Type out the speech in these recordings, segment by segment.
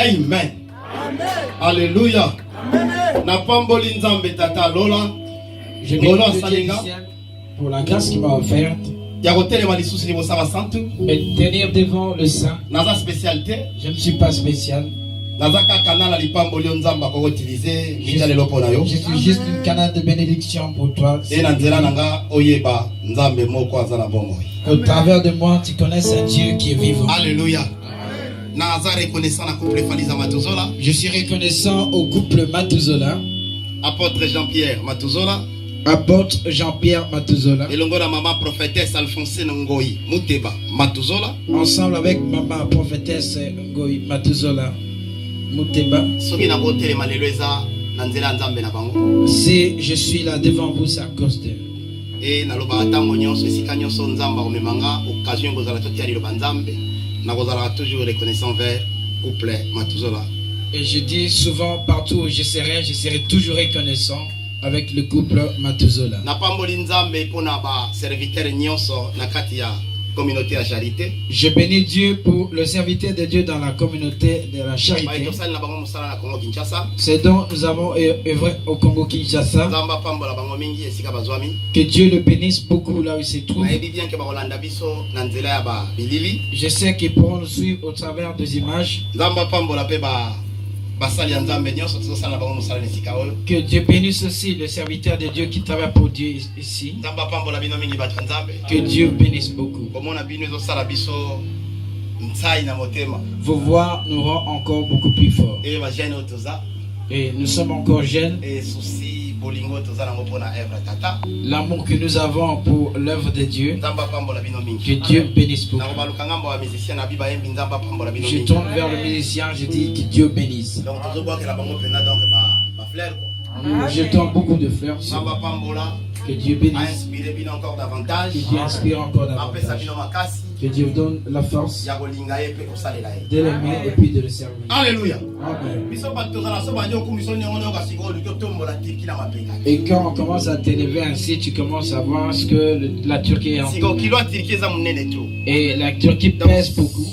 Amen. Alléluia. Na pamboli nzambe tata lola. Je bénis pour la grâce qu'il m'a offerte. Me tenir devant le Saint. Je ne suis pas spécial. Je suis juste une canal de bénédiction pour toi. Au travers de moi, tu connais un Dieu qui est vivant. Alléluia. Je suis reconnaissant au couple Matuzola. Apôtre Jean-Pierre Matuzola. Apôtre Jean-Pierre Matuzola. Et l'ongo la maman prophétesse Alphonsine Ngoyi Muteba Matuzola. Ensemble avec maman prophétesse Ngoyi Matuzola Muteba. Si je suis là devant vous, c'est à cause d'eux. Et naloba tango nyonso esika nyonso nzamba omemanga occasion kozala totia liloba nzambe na kozala toujours reconnaissant vers couple Matuzola. Et je dis souvent partout où je serai toujours reconnaissant avec le couple Matuzola. Na pamboli nzambe pona ba serviteur nyonso na kati ya communauté à charité. Je bénis Dieu pour le serviteur de Dieu dans la communauté de la charité. C'est dont nous avons œuvré au Congo Kinshasa. Que Dieu le bénisse beaucoup là où il se trouve. Je sais qu'ils pourront nous suivre au travers des images. Que Dieu bénisse aussi le serviteur de Dieu qui travaille pour Dieu ici. Que Dieu bénisse beaucoup. Vos voix nous rend encore beaucoup plus forts. Et nous sommes encore jeunes. L'amour que nous avons pour l'œuvre de Dieu. Que Dieu bénisse beaucoup. Je tourne vers le musicien, je dis que Dieu bénisse. Nous jetons beaucoup de fleurs. Que Dieu bénisse. Que Dieu inspire encore davantage. Que Dieu vous donne la force de l'aimer et puis de le servir. Alléluia. Amen. Et quand on commence à t'élever ainsi, tu commences à voir ce que la Turquie est en train. Et la Turquie pèse beaucoup.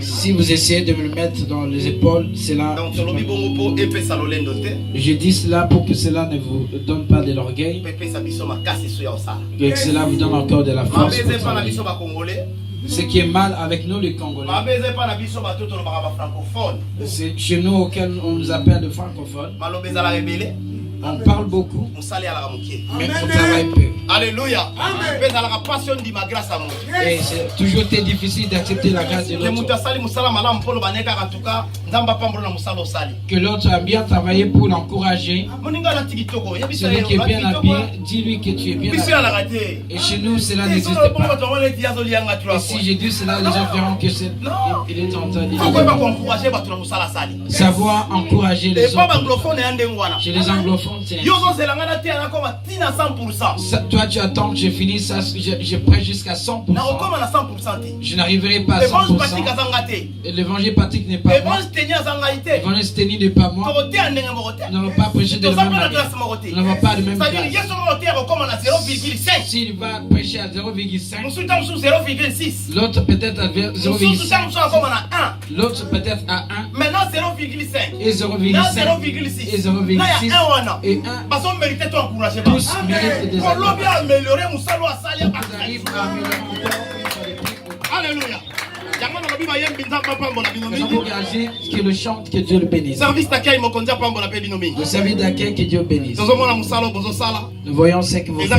Si vous essayez de me le mettre dans les épaules, c'est là. Je dis cela pour que cela ne vous donne pas de l'orgueil. Que cela vous donne encore de la force. Ce qui est mal avec nous les Congolais, c'est chez nous auquel on nous appelle les francophones. On parle beaucoup, mais on travaille peu. Alléluia. Et c'est toujours très difficile d'accepter la grâce de l'autre. Que l'autre a bien travaillé pour l'encourager. Celui qui est bien habillé, dis-lui que tu es bien habillé. Et chez nous, cela n'existe pas. Et si je dis cela, les gens verront que c'est il est en train de savoir encourager les autres. Chez les anglophones, toi tu attends que je finisse ça, je prêche jusqu'à 100%. Je n'arriverai pas à 100%. Et l'évangile pratique n'est pas moi. L'évangile Sténie n'est pas moi. Nous n'avons pas prêché de la même manière. Nous n'avons pas de même grâce. S'il va prêcher à 0,5, l'autre peut-être à 0,5, l'autre peut-être à 1, et 0,5 et 0,6 et 1. Tous méritent des Alléluia. encourager que le chante, que Dieu le bénisse. Service d'accueil, Le service d'accueil, que Dieu bénisse. Nous voyons ce que vous faites.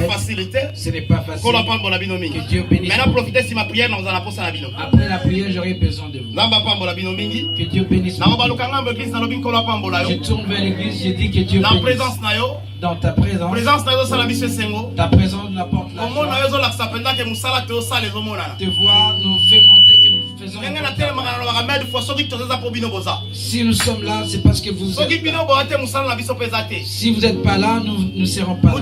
Ce n'est pas facile. Que Dieu bénisse. Maintenant, profitez si ma prière nous allons la Après la prière, j'aurai besoin de vous. Que Dieu bénisse. Je tourne vers l'église, je dis que Dieu bénisse. Dans ta présence, ta présence n'apporte la joie. Te voir nous fait montrer que nous faisons. Si nous sommes là, c'est parce que vous êtes là. Si vous n'êtes pas là, nous ne serons pas là.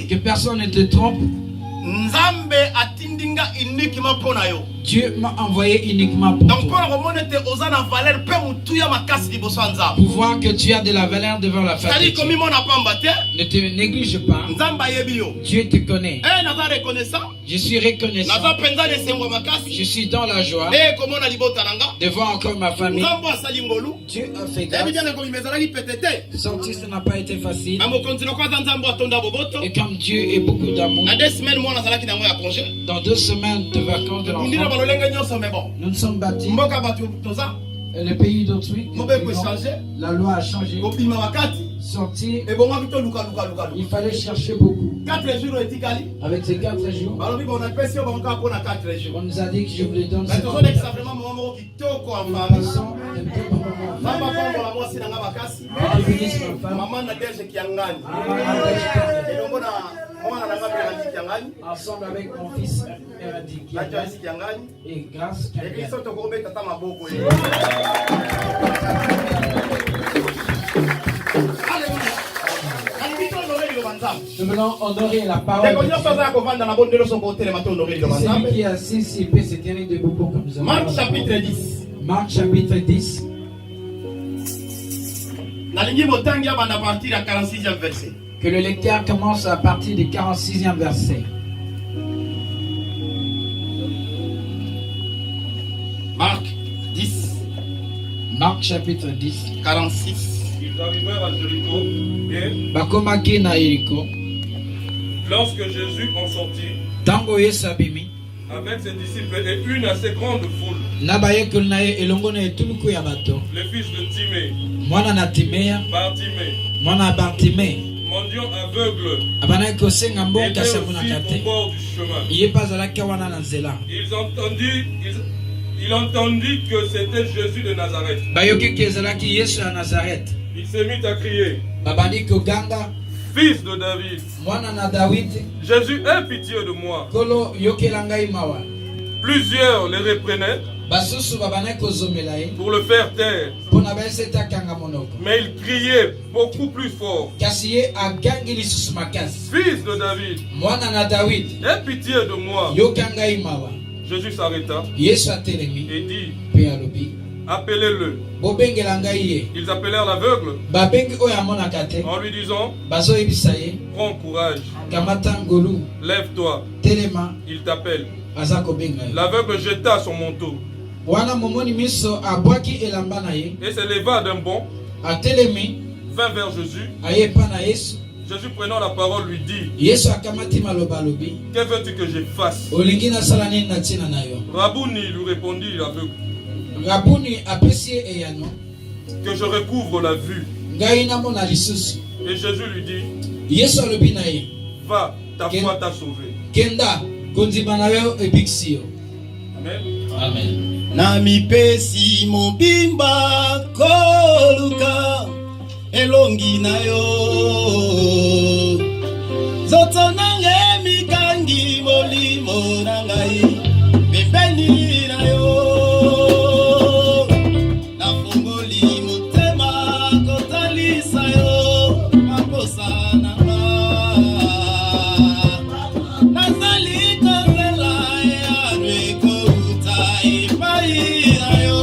Que personne ne te trompe. Dieu m'a envoyé uniquement pour toi. Pour voir que tu as de la valeur devant la famille. Ne te néglige pas. Dieu te connaît. Je suis reconnaissant. Je suis dans la joie de voir encore ma famille. Dieu a fait grâce. Sortir, ça n'a pas été facile. Et comme Dieu est beaucoup d'amour, dans 2 semaines de vacances de l'enfant, nous nous sommes bâtis. Le pays d'autrui, la loi a changé. Sortir, il fallait chercher beaucoup. Avec ces 4 jours, on nous a dit que je vous les donne. Ensemble avec mon fils et grâce nous venons honorer la parole. Celui qui est assis ici peut se tenir debout pour que nous Marc chapitre 10. Marc chapitre 10. Que le lecteur commence à partir du 46e verset. Marc 10. Marc chapitre 10. 46. Ils arrivèrent à Jéricho et lorsque Jésus en sortit avec ses disciples et une assez grande foule, le fils de Timée, Bartimée, mendiant aveugle, était aussi au bord du chemin. Il entendit que c'était Jésus de Nazareth. Il s'est mis à crier, Fils de David, Jésus, aie pitié de moi. Plusieurs les reprenaient pour le faire taire. Mais il criait beaucoup plus fort, Fils de David, aie pitié de moi. Jésus s'arrêta et dit, appelez-le. Ils appelèrent l'aveugle en lui disant, prends courage, lève-toi, il t'appelle. L'aveugle jeta son manteau et se leva d'un bond, vint vers Jésus. Jésus, prenant la parole, lui dit, que veux-tu que je fasse? Rabouni, lui répondit l'aveugle, que je recouvre la vue. Et Jésus lui dit, va, ta foi t'a sauvé. Amen. Amen. Nami pesi mobimba koluka elongi na yo zoto nange mikangi molimo na ngai pembeni na yo nafungoli motema kotalisa yo makosa na nga nazali kozela yanwe kouta epai na yo.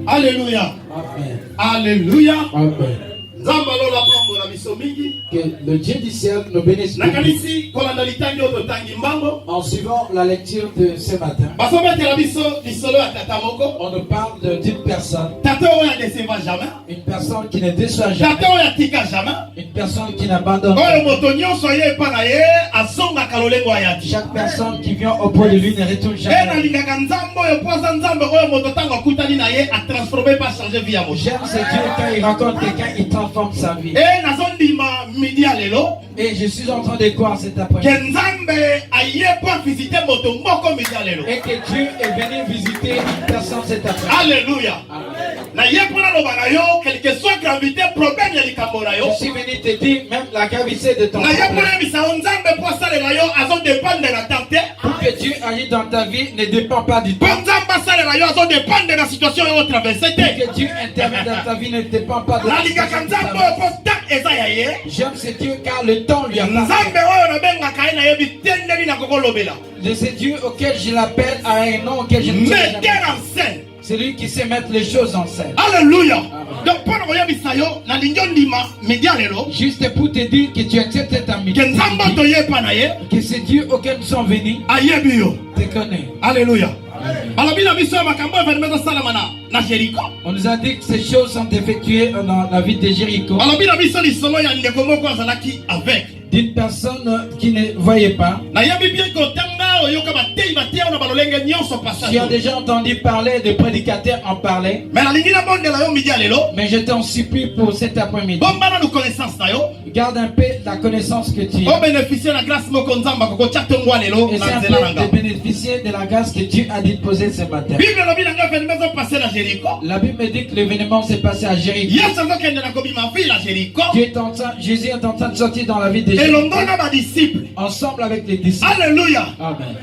Alléluia. Alléluia. Que le Dieu du ciel nous bénisse. En suivant la lecture de ce matin, on nous parle d'une personne. Une personne qui ne déçoit jamais. Une personne qui n'abandonne jamais. Chaque personne qui vient auprès de lui ne retourne jamais. J'aime ce Dieu quand il rencontre quelqu'un, il transforme sa vie. Et je suis en train de croire cet après-midi. Et que Dieu est venu visiter une personne cet après-midi. Alléluia. Je suis venu te dire même la gravité de ton problème. Pour que Dieu agisse dans ta vie ne dépend pas du temps. Que Dieu intervienne dans ta vie ne dépend pas de la situation. J'aime ce Dieu car le temps lui appartient. De ce Dieu auquel je l'appelle à un nom auquel je ne sais jamais. C'est lui qui sait mettre les choses en scène. Alléluia. Donc, juste pour te dire que tu acceptes cet ami. Que c'est Dieu auquel nous sommes venus. Te connaît. Alléluia. On nous a dit que ces choses sont effectuées dans la ville de Jéricho. D'une personne qui ne voyait pas. Tu as déjà entendu parler de prédicateurs en parler. Mais je t'en supplie pour cet après-midi. Garde un peu la connaissance que tu as. Et c'est un peu de bénéficier de la grâce que Dieu a disposée ce matin. La Bible dit que l'événement s'est passé à Jéricho. Jésus est en train de sortir dans la vie des Jéricho. Ensemble avec les disciples. Alléluia. Amen.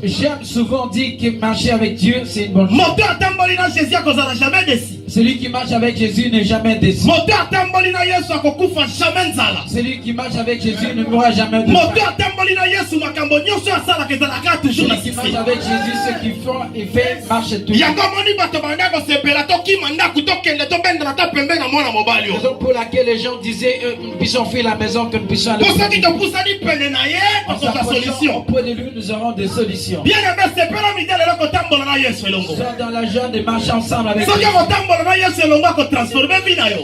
J'aime souvent dire que marcher avec Dieu c'est une bonne chose. Celui qui marche avec Jésus n'est jamais déçu. Celui qui marche avec Jésus ne mourra jamais de faim. Celui qui marche avec Jésus, ce qu'il fait marche toujours. Raison pour laquelle les gens disaient nous puissions fuir la maison, que nous puissions aller auprès de lui, nous aurons des solutions. Sois dans la joie de marcher ensemble avec Jésus.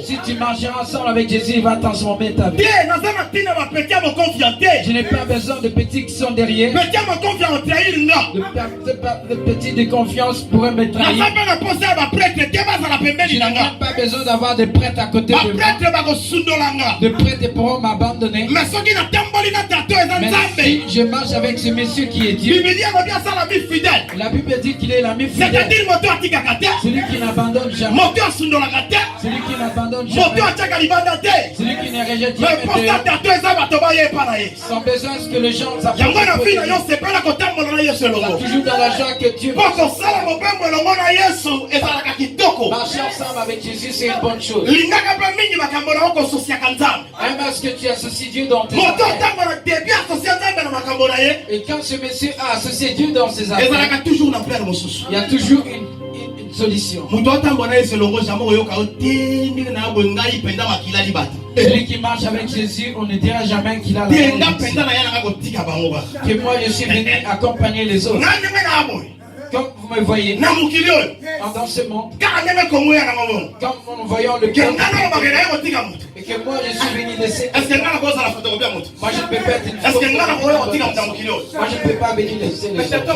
Si tu marcheras ensemble avec Jésus, il va transformer ta vie. Je n'ai pas besoin de petits qui sont derrière. De petits de confiance pourraient me trahir. Je n'ai même pas besoin d'avoir de prêtres à côté de moi. De prêtres pourront m'abandonner. Mais si je marche avec ce monsieur qui est Dieu, la Bible dit qu'il est l'ami fidèle. Celui qui n'abandonne jamais. Celui qui n'abandonne jamais. Celui qui ne rejette jamais. Sans besoin que les gens s'approchent. Toujours dans la joie que Dieu. Marcher ensemble avec Jésus, c'est une bonne chose. Même est-ce que tu associes Dieu dans tes affaires. Et quand ce monsieur a associé Dieu dans ses affaires, il y a toujours une solution. Celui qui marche avec Jésus, on ne dira jamais qu'il a la malédiction. Que moi je suis venu accompagner les autres. Comme vous me voyez, dans ce monde, comme nous voyons le cœur, et que moi je suis venu laisser. Moi je ne peux pas être une photo. Moi je ne peux pas venir laisser les autres.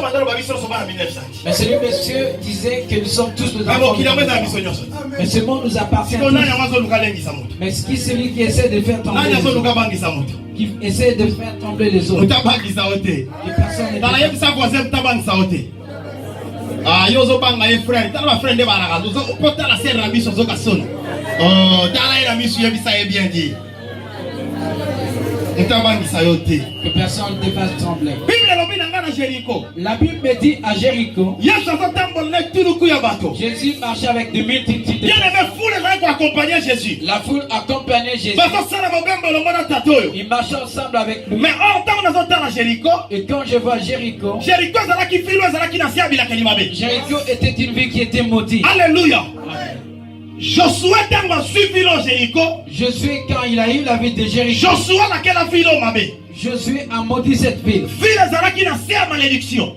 Mais celui monsieur disait que nous sommes tous nos enfants. Mais ce monde nous appartient tous. Mais qui celui qui essaie de faire tomber les autres, qui essaie de faire tomber les autres, que personne ne ah, yo zo banga ye frère, tala ba frère de baraka, zo pota la serre la biso zo kasona. Oh, tala ila misu ye bisa ye bien dit. Que personne ne fasse trembler. La Bible me dit à Jéricho, Jésus marchait avec de multitudes de personnes. La foule accompagnait Jésus. Ils marchaient ensemble avec lui. Et quand je vois Jéricho, Jéricho était une ville qui était maudite. Alléluia. Josué quand il a eu la ville de Jéricho, Josué a maudit cette ville.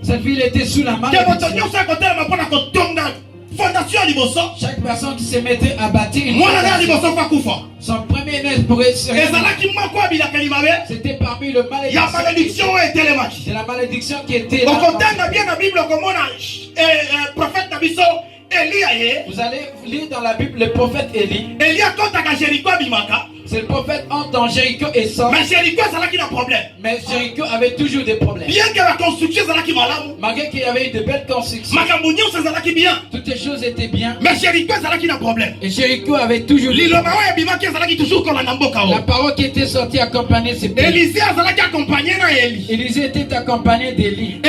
Cette ville était sous la malédiction. Chaque personne qui se mettait à bâtir son premier né pourrait se c'était parmi le malédiction. C'est la malédiction qui était là. Vous allez lire dans la Bible le prophète Élie. C'est le prophète entre dans Jéricho et sort. Mais Jéricho avait toujours des problèmes. Bien que la construction malgré qu'il y avait eu de belles constructions, toutes les choses étaient bien. Mais Jéricho a problème. Et Jéricho avait toujours des problèmes. La parole qui était sortie accompagnée ses pays. Élisée était accompagné d'Élie.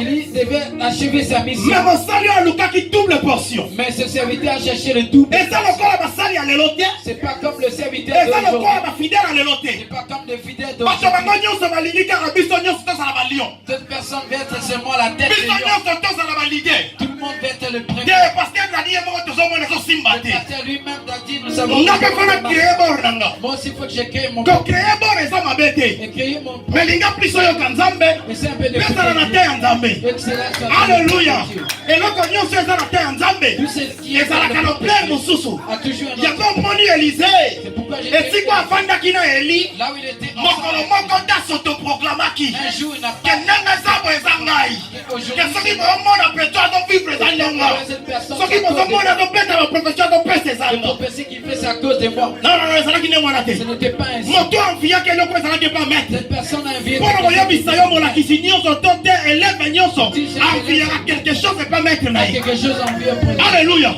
Élie devait achever sa mission. Mais ce serviteur a cherché le double. C'est pas comme le serviteur d'aujourd'hui. C'est pas comme le fidèle d'aujourd'hui. Cette personne veut être seulement la tête de lion. Tout le monde veut être le premier. Le pasteur lui-même a dit, nous savons. Moi aussi, il faut que je crée mon corps. Et créer mon corps. Mais c'est un peu de Alléluia. Et là, quand nous sommes Élisée. Et si quoi Fandaki na Eli, Mokolo da s'autoproclamaki. Que Nangazapo et Zangai. Que ceux qui vont à Pétoire doivent vivre dans l'Anga. Ceux qui vont à la profession de paix, c'est ça. La prophétie qui fait c'est à cause de moi. Non, c'est là qui n'est pas ce n'était pas ainsi. Moto en fia que l'on peut pas mettre. Cette personne a envié. Pour le voyage, Bisayo, mon acquisition, son toté, élève, Nyoso. Enviera quelque chose, c'est pas mettre. Quelque chose envié. Alléluia.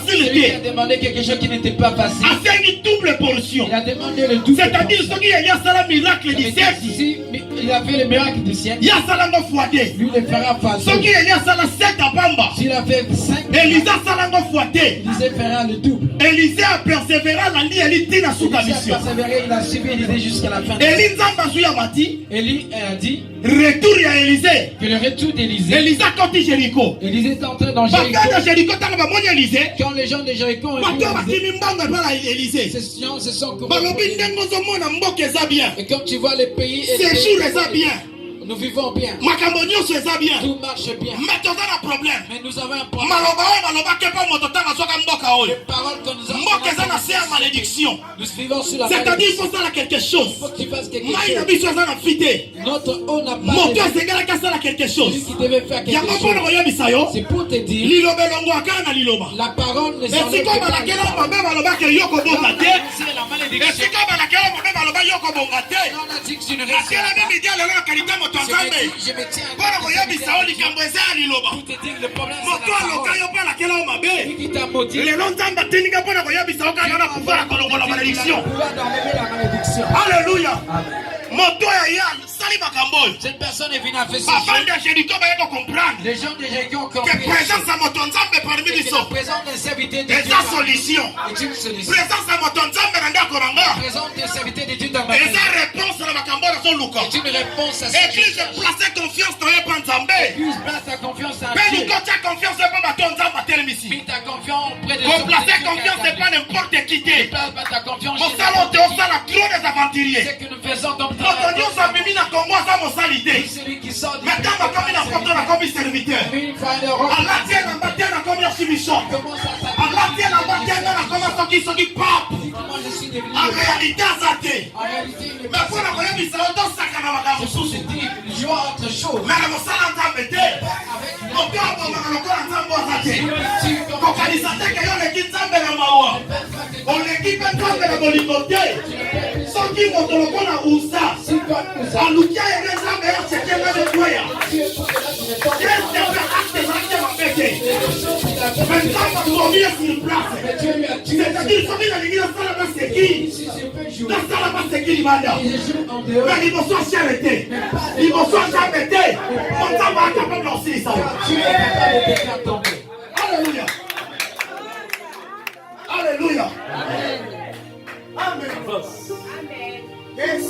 Celui qui a demandé quelque chose qui n'était pas facile. Double portion. Il a demandé le double. C'est-à-dire qu'il y a un miracle du siècle. Il a fait le miracle du siècle. Il y a un foité. Lui le fera facile. S'il a fait 5. Élisa salango foité. Élisée fera le double. Élisée a persévéré la lie Élie na sous mission. Il a suivi Élisée jusqu'à la fin. Élie a dit retour à Élisée. Que le retour d'Élisée. Élisée quand Jéricho. Élisée est entré dans Jéricho. Quand les gens de Jéricho ont vu Élisée, ces gens se sont courus. Et comme tu vois les pays, nous vivons bien. Tout marche bien. Mais nous avons un problème. Les paroles que nous avons, malédiction. Nous vivons sur la c'est-à-dire il faut faire quelque chose. Il faut que tu fasses quelque chose. Notre eau n'a pas quelque chose. Celui qui devait faire quelque chose. C'est pour te dire la parole ne s'enlève pas. C'est la malédiction. On a dit que tu ne restes pas. Je me tiens à pour te dire le problème c'est la parole. Lui qui t'a maudit, Alléluia. Cette personne est venue à faire Les gens de Jéricho ont compris que présence à mon tonzambe parmi que les la présence des serviteurs de Dieu est une solution. est une solution. Présence à mon tonzambe La présence des serviteurs de Dieu dans ma vie est une réponse à la macambola son Luca. est une réponse à ce Église placez confiance dans les panzambe. Église, place ta confiance en Mais Dieu. nous quand tu as confiance c'est pas tonzambe à tel ici. Mets ta confiance auprès de Qu'on placer confiance c'est pas n'importe qui. Place pas ta confiance Au chez salon les au salon trop des aventuriers. Ce que nous faisons comme Quand on dit aux amis na Congo ça mon salité. celui qui sort Mais quand ma commune a porté la comme serviteur. une fois en Europe, Allah tient la bataille na comme submission. commence à s'attaquer. Allah tient la bataille na comme ce qui pape. Moi, je suis devenu En réalité azate. en réalité, il est Mais pour la première mission on saka na makambo susu. une joie entre choses. Mais la mosala nzambe te. Moto abomaka lokola nzambe azate. Kokanisa te ke yo leki nzambe na mawa. Oleki mpe nzambe na bolingo te. Soki moto lokola usa alukia yenge nzambe yasekenga dekweya mais nzambe akomi ye sur place. C'est-à-dire soki nalingi nasala baseki nasala baseki libanda mais liboso asiale te liboso ajambe te po nzambe akapable osilisa yo. Alléluia. Alléluia. Amen. Yes.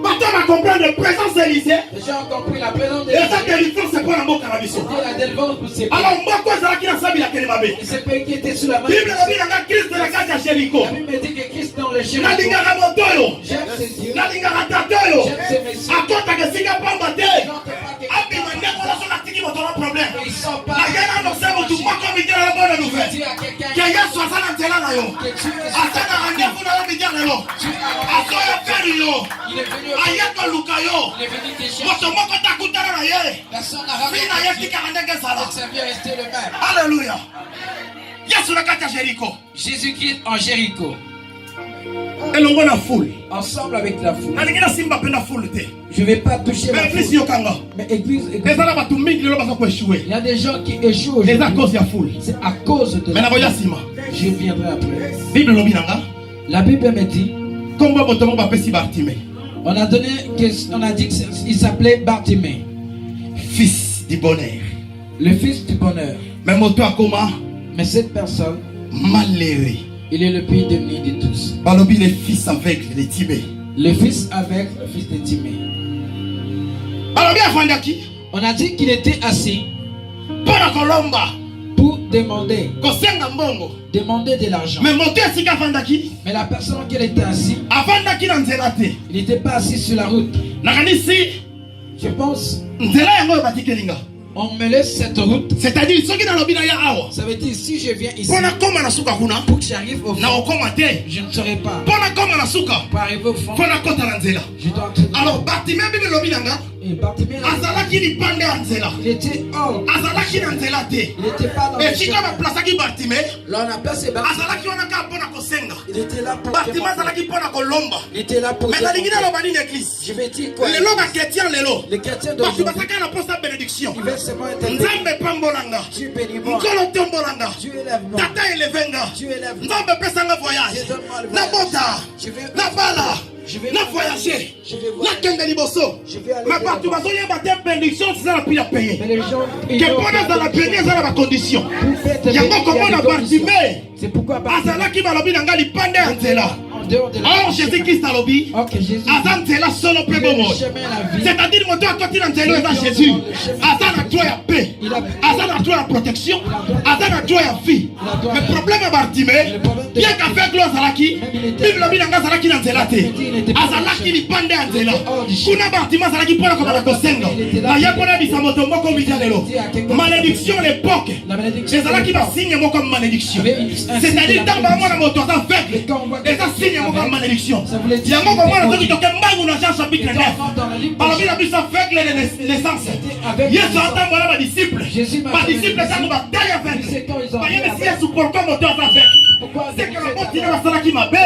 Maintenant, on va comprendre la présence d'Élysée. Les gens ont compris la présence de Et ça, délivrance, c'est pas la mot cannabis. la délivrance pour ces Alors, moi, quoi, c'est là qu'il a sabi la Kélémabé. ces pays qui étaient sous la main. Bible, la Bible, la Christ de la case à Jéricho. La Bible me dit que Christ dans le La chemin. lingara motoyo. J'aime ces dieux. La lingara tatoyo. J'aime ces messieurs. Akota que singa pamba te. Non, t'es pas que- Abi mandeko la sona tiki moto na problème. Ils sont pas. Na yana no sebo tu mako mitera la bonne Tu nouvelle. dis à quelqu'un Que Yesu asana ntela na yo. que tu es Asana randevu na yo bijana lo. Asoya feri yo. Il est venu au Ayeko luka yo. Il est venu te chercher. Moto moko takutana na ye. Personne n'a Fii na ye tika ndenge sala. Votre serviteur est resté le même. Alléluia. Yesu na kati ya Jéricho. Jésus-Christ en Jéricho. Elongo na foule. Ensemble avec la foule. Nalingi na simba pe na foule te. Je ne vais pas toucher la Mais église foule. yokanga. Mais église, Ezala batu mingi lelo baza ko échouer. il y a des gens qui échouent Eza aujourd'hui. cause ya foule. C'est à cause de Mais na boya sima. Je viendrai après. Bible lobi nanga. La Bible me dit, Kombo moto mo bapesi Bartimée. on a dit qu'il s'appelait Bartimée, Fils du bonheur. le fils du bonheur. Mais moto akoma Mais cette personne, malheureux. il est le plus démuni de tous. Balobi les fils aveugles de Timée. Le fils avec le fils de Timée. Balobi afandaki. On a dit qu'il était assis Pona kolomba. pour demander Kosenga mbongo. de l'argent. Mais moto esika afandaki. Mais la personne qui était assis, Afandaki na nzela te. il n'était pas assis sur la route. Nakanisi Je pense, nzela yango batikelinga. on me laisse cette route. C'est-à-dire soki na lobi na ya awa. Ça veut dire si je viens ici, Pona koma na suka kuna. pour que j'arrive au Na fond, okoma te. je ne serai pas. Pona koma na suka. Pour arriver au fond, Pona kota na nzela. je dois entrer. Alors Bartimée bibi lobi nanga. Et Bartimée, Azalaki lipande ya nzela. il était hors. Azalaki na nzela te. Il n'était pas dans le Esika chemin. baplasaki Bartimée. Là, on a placé Bartimée. Azalaki wana kaka mpona kosenga. Il était là pour Bartimée demander. azalaki mpona kolomba. Il était là pour Mais nalingi demander. naloba nini église. Je vais dire quoi? Lelo bakretien lelo. Les chrétiens Bato d'aujourd'hui, basaka na posa bénédiction. ils veulent seulement être Nzambe pambolanga. Dieu bénis-moi. Nkolo tombolanga. Dieu élève-moi. Tata elevenga. Dieu élève-moi. Nzambe pesanga voyage. Dieu donne-moi le Na voyage. bota. Je vais- Na bala. Je vais- Na voyager. Je vais Na kende liboso. Je vais aller Mais de bato l'avant. bazoyeba te bénédiction zala pia payer. Mais les gens, ils Que n'ont mpona pas zala de- pene eza na bacondition. Pour faire te Yango bénir, il y a komona des conditions. Bartimée. C'est pourquoi Bartimée, Azalaki balobi na nga lipande ya nzela. en dehors de la Or Jésus-Christ alobi. Ok, Jésus. Aza nzela solo mpe Le bomoi. chemin, la vie. C'est-à-dire moto akoti na nzela eza Jésus. Aza na droit ya paix. Aza na droit ya protection. Aza na droit ya vie. Mais problème ya Bartimée, bien qu'aveugle azalaki, Bible lobi na nga azalaki na nzela te. Azalaki lipande ya nzela. Kuna Bartimée azalaki mpona kobanda kosenga. Naye mpona bisa moto moko mija lelo. Malédiction l'époque. La malédiction. ezalaki basigne moko ya malédiction. C'est-à-dire ntango bamona moto aza aveugle, eza signe moko ya malédiction. Yango komona soki toke mbangu na Jean chapitre 9 balobi na biso aveugle de naissance. Yesu atambola badisciple badisciple ntango batali aveugle bayebisi Yesu pourquoi moto aza aveugle. C'est que la moto batina basalaki mabe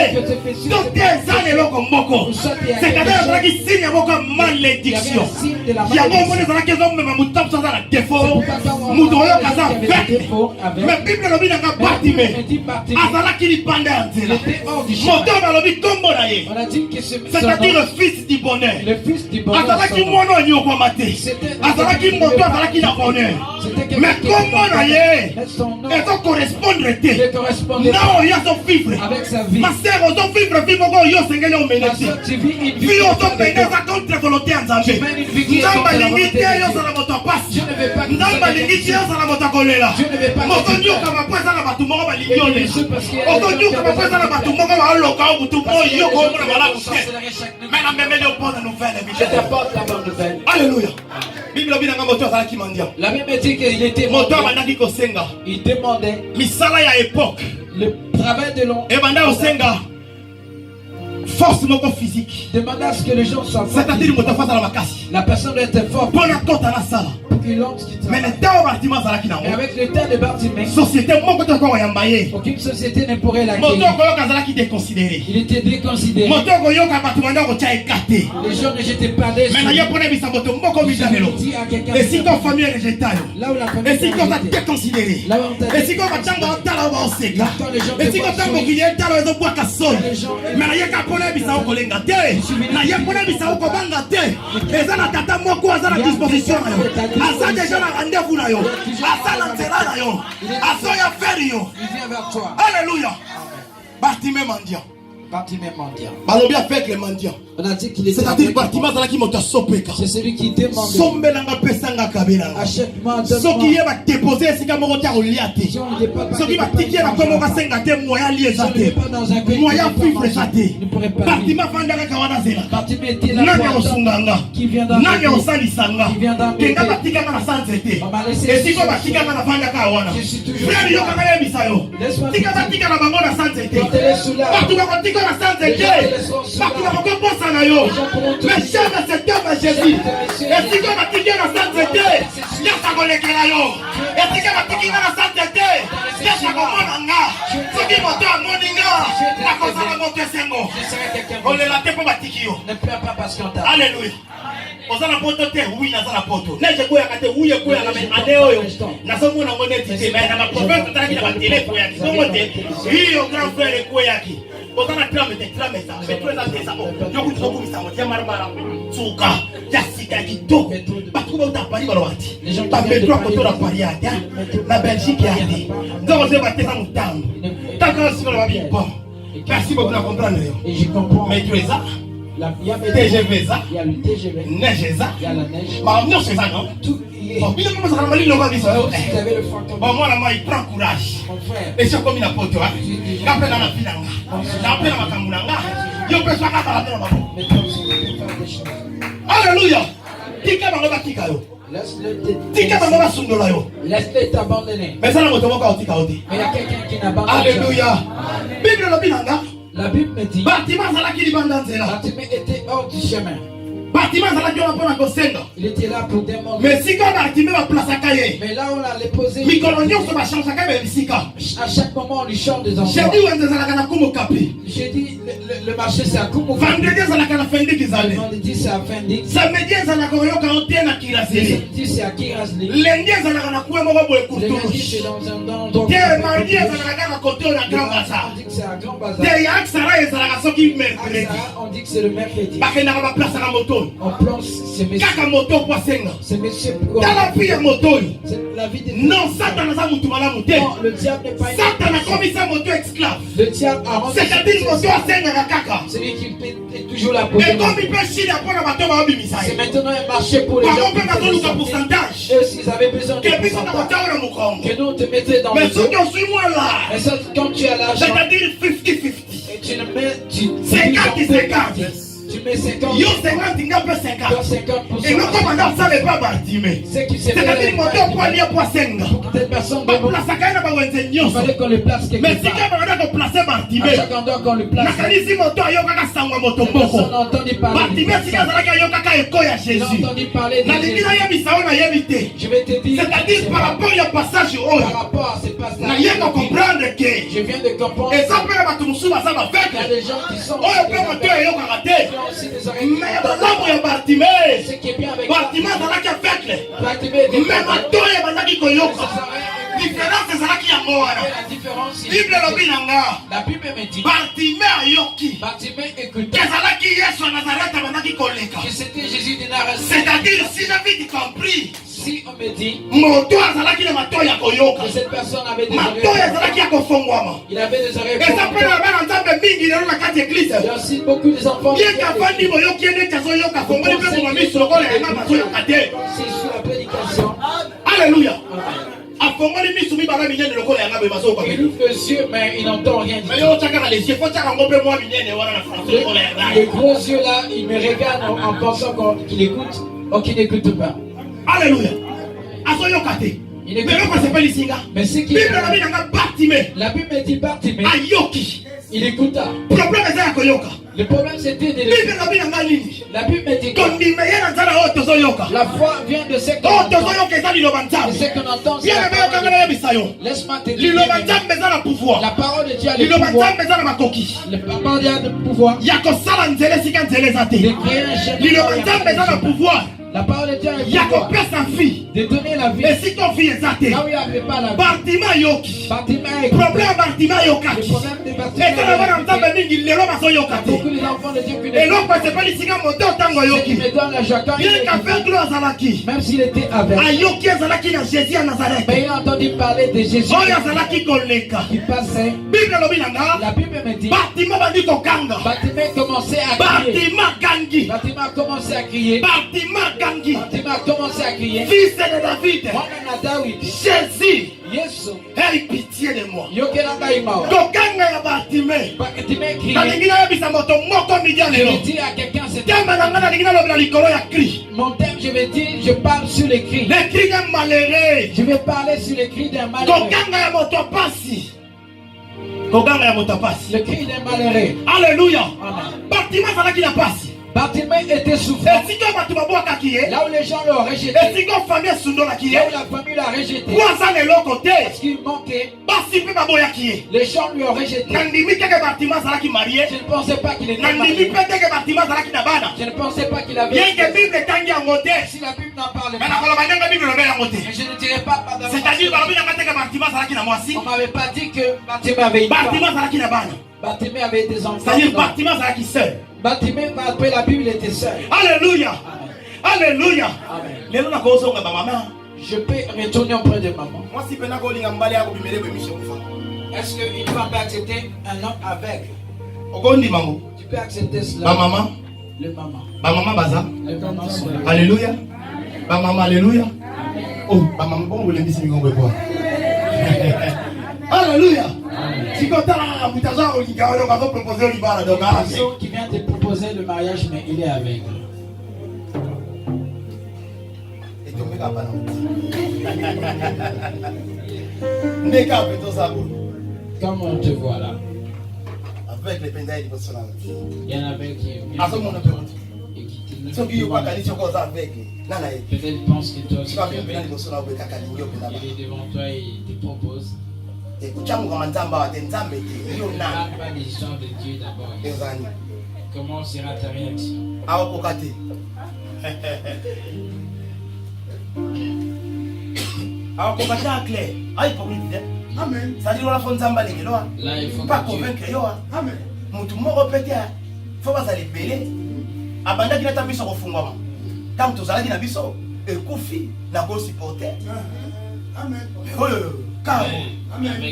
to te eza leloko moko c'est-à-dire ezalaki signe ya moko malédiction yango omoni ezalaki ezomema moto azo aza na défaut moto oyo kaza vete mais bible elobi nanga Bartime azalaki libanda ya nzela moto oyo balobi kombo na ye c'est-à-dire le fils du bonheur azalaki mwana onyokwama te azalaki moto azalaki na bonheur mais kombo na ye ezo correspondre te na oyo azovivre ma sœur ozovivre vi moko oyo osengeli omene te vi ozomene eza contre volonté ya nzambe nzambe alingi te yozala moto apasi nzambe alingi te yozala moto akolela okonyokama po eza na bato moko balingi olela okonyokama po eza na bato moko baoloka o butu oyo komona malamu te me na memeli opona nouvelle alléluia bible obinanga moto azalaki mandia la Bible dit qu'il était moto abandaki kosenga il demandait misala ya époque le travail de l'homme ebanda kosenga force moko physique demandait à ce que les gens soient c'est-à-dire moto afasa la makasi la personne doit être forte pour la kota na sala mais le temps Bartime azalaki nango avec le temps de Bartime société moko te ko yamba ye aucune société ne pourrait l'accueillir moto koyoka azalaki déconsidéré il était déconsidéré moto koyoka bato banda kotia écarté les gens ne jetaient pas des mais na ye pona bisa moto moko bizalelo et si ton famille rejeta là où la famille et si ton déconsidéré et si ton batanga otala ba oseka et si ton tango kilié tala ezo bwaka sol mais na ye ka pona bisa okolenga te na ye pona bisa okobanga te eza na tata moko aza na disposition na yo asa déjà na rendez-vous na yo asa na nzela na yo aso ya feri yo alléluia Bartime mendiant balobi avec les mendiants on a dit qu'il était c'est-à-dire Bartime azalaki moto asopeka c'est celui qui demandait sombelanga pesanga kabelanga soki ye badepose esika moko tia kolia te soki batiki ye bakomo kasenga te moya lia eza te moya vivre eza te Bartime afandaka kaka wana nzela nani akosunganga nani akosalisanga kenga batikanga na sa nzete esiko batikanga na vandaka wana frere yokanga yebisa yo tika batika na bango na sa nzete bato bakotika na sa nzete bato bakokoposa na yo mais jamais cet homme à Jésus esiko batiki na sa nzete yasa kolekela yo esiko batiki na sa nzete yasa komona nga soki moto amoni nga nakozala moto esengo olela te mpo batiki yo alléluia oza na poto te oui naza na poto neje koyaka te oui ekoyaka me ane oyo nazomona ngo neti te me na baprovince otalaki na batele ekoyaki songo te iyo grand frère ekoyaki oza na trame te trame eza metro eza te eza yokuti zokumisango tia marabara tsuka ya sika kitoko bato bauta pari baloba ti bametro akotola pari ata na belgique ya te nzoko ze bateza motambo taka sikola babi bon merci beaucoup na comprendre yo metro eza TGV eza neige eza nyonso eza non bino komosaka malilo babiso bon mwana moi prend courage esi okomi na poto nga mpe nga na pinanga nga mpe na makambo na nga yo mpe soaka kala te na bango alleluya tika bango batika yo tika bango basundola yo laisse-le t'abandonner mais ezala moto moko aotika yo te mais il y a quelqu'un qui n'abandonne alleluya bible elobi na nga la Bible me dit Bartime azalaki libanda nzela Bartime était hors du chemin Bartime azalaki wana mpona kosenga il était là pour demander mais sika Bartime baplasaka ye mais là on allait poser mikolo nyonso bachangeaka me bisika à chaque moment on lui change des endroits jeudi wenze ezalaka na kumu kapi j'ai dit le marché c'est à Kumu vendredi ezalaka na fendi kizale vendredi c'est à Fendi samedi ezalaka koyoka o te na kirazeli samedi c'est à Kirazli lundi ezalaka na kuwe moko boye le lundi c'est kurtulush dans un endroit te mardi ezalaka na kote na grand bazar on dit que c'est à Grand Bazar te ya aksara ezalaka soki mercredi on dit que c'est le mercredi bakendaka baplasaka moto on plonge ces messieurs kaka moto po asenga tala mpi ya moto oyo la vie de non satana aza mutu malamu te le diable n'est pas satana akomisa moto esclave le diable a rendu c'est-à-dire moto asengaka kaka celui qui est toujours là pour ekomi mpe shida mpona bato baobimisa c'est ye maintenant un marché pour les bango gens mpe bazoluka pourcentage eux s'ils avaient besoin de ke biso na pourcentage kota oyo na mokongo que nous on te mettait dans mais le dos soki ozwi mwa la mais ça, quand tu as l'argent c'est-à-dire 50-50 et tu le mets tu 50-50 tu met 50. Yo 50 nga peut 50. Toi 50%. Et nous commandons ça n'est pas Bartimée. C'est-à-dire mon dos pour aller pour 5. Cette personne il fallait qu'on le place quelque part. Mais si quelqu'un veut placer Bartimée, à chaque endroit qu'on le place, personne n'a entendu parler de Jésus. Je vais te dire, c'est-à-dire par rapport au passage, par rapport à ces passages, je viens de comprendre que je viens de comprendre et ça peut être qu'il y a des gens qui sont mais ce qui est bien avec Bartimée différence ezalaki yango wana bible elobi na nga Bartimée ayoki ezalaki Yesu ya Nazareth abandaki koleka, c'est-à-dire si j'ai vite compris. Si on me dit moto azalaki na matoyi ya koyoka, cette personne avait des matoyi oreilles, ezalaki ya kofongwama, il avait des oreilles. eza mpe na bana nzambe mingi lelo na kati église. Il y a aussi beaucoup des enfants qui ye kafandi boyoki ye neti azoyoka fongoli mpe moma miso lokola yanga bazoyoka te. c'est sur la prédication. Alléluia. afongoli miso mibala minene lokola yanga be bazoyoka. Il ouvre les yeux mais il n'entend rien du mais tout. yo tiaka les yeux, faut tiaka ngo mpe mwa minene wana na français lokola yanga. Les gros yeux là, il me regarde en pensant qu'il écoute ou qu'il n'écoute pas. Alléluia. Azoyoka te. Mais c'est qui la Bible dit Bartimée, il écouta. Le problème c'était de l'écouter. La Bible dit que la foi vient de ce qu'on entend. De ce qu'on entend. Laisse-moi te dire. La parole de Dieu a le pouvoir. La parole de Dieu a le pouvoir. De créer un chemin. La parole de Dieu a le pouvoir de donner la vie. Là où il n'y avait pas la vie. Bartimée problème Bartimée yoka. Le problème de Bartimée. Beaucoup les enfants de Dieu qui me donnent la joie quand il est. Même s'il était avec. Mais il a entendu parler de Jésus qui passait. La Bible me dit Bartimée commençait à crier. Bartimée a commencé à crier. Bartimée a commencé à crier. Fils de David, Jésus, aie pitié de moi. Je vais dire à quelqu'un c'est mon thème, je vais dire, je parle sur les cris. Je vais parler sur les cris d'un malheureux. Le cri d'un malheureux. Alléluia. Bartimée était souffrant. Là où les gens l'ont rejeté. Là où la famille l'a rejeté. Parce qu'il manquait. Les gens lui ont rejeté. Je ne pensais pas qu'il était marié. Je ne pensais pas qu'il avait. Si la Bible n'en parle pas. Mais je ne dirais pas. C'est-à-dire, on m'avait pas dit que Bartimée avait une femme. Bartimée avait des enfants. C'est-à-dire, Bartimée qui seul. Bartimée, après la Bible, était seul. Alléluia. Alléluia. Je peux retourner auprès de maman. Est-ce qu'une femme peut accepter un homme aveugle? Tu peux accepter cela. Maman. Le maman. Maman baza. Le maman sont là. Alléluia. Maman, alléluia. Oh, maman, bon, vous l'aimez si vous voulez quoi. Alléluia. Si quand t'as proposé qui vient te proposer le mariage, mais il est aveugle. Comme on te voit là. Avec les pendailles de votre il y en avait qui peut-être pense que toi aussi il est devant toi et il te propose. Parle pas des histoires de Dieu d'abord. Comment sera ta réaction? Amen. Là, il faut pas convaincre. Amen. Abanda kina tabiso kofungwama. Tant tozalaki na biso ekufi na go supporter. Amen. Car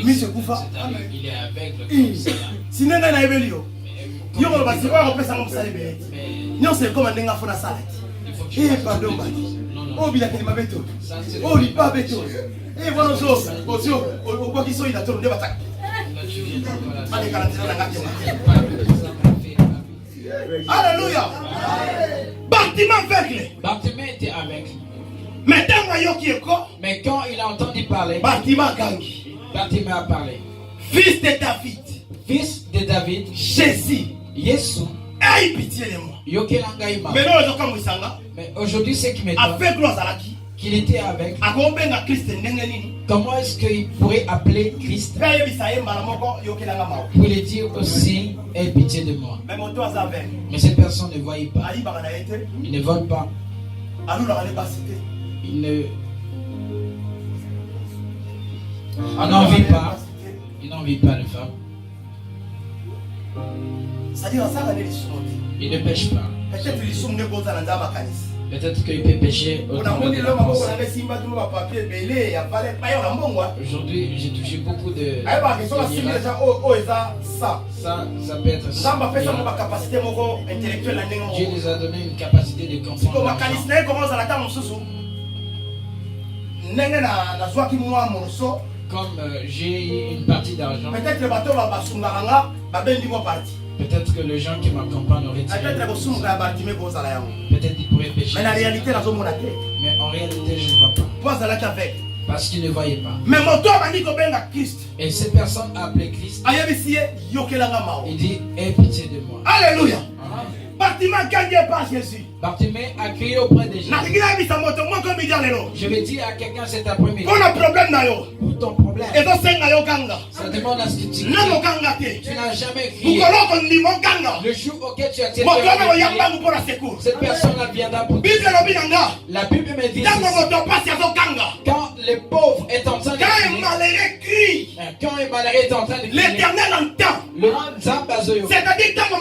Monsieur Koufa, il est aveugle comme ça. Sinenga na ebelio. Yo ko basi ko pesa mo salebe. Nyo se comme ndenga fona salati. Pardon badi. Oh bila kelima beto. Oh li pas beto. Voilà so. Osio, o kwa kiso ina toro ndeba tak. Ale kana tena ngati. Alléluia. Bartimée aveugle. Bartimée était aveugle. Mais quand il a entendu parler, Bartimée a parlé. Fils de David. Fils de David. Jésus. Jésus. Aie pitié de moi. Mais aujourd'hui, c'est qui m'étonne, qu'il était avec. Comment est-ce qu'il pourrait appeler Christ pour lui dire aussi, aie pitié de moi. Mais cette personne ne voyait pas. Il ne vole pas. Il n'en vit pas. Il n'en vit pas de femme. Il ne pêche pas. Peut-être qu'il peut pécher autant de la pensée. Aujourd'hui, j'ai touché beaucoup de ça peut être ça. Dieu les a donné une capacité de comprendre. Comme j'ai une partie d'argent, peut-être que les gens qui m'accompagnent auraient tiré. Peut-être qu'ils pourraient pécher. Mais en réalité, je ne vois pas. Parce qu'il ne voyait pas. Et cette personne a appelé Christ. Il dit, aie pitié de moi. Alléluia. Bartimée a gagné par Jésus. Bartimée a crié auprès de Jésus. Je vais dire à quelqu'un cet après-midi. Pour ton problème, ça demande à ce que tu cries. Tu n'as jamais crié. Le jour auquel tu as été réveillé, cette personne-là viendra pour toi. La Bible me dit quand le pauvre est en train de crier, quand un malheureux est en train de crier, l'Éternel entend. Le Zambazoyo. C'est-à-dire quand un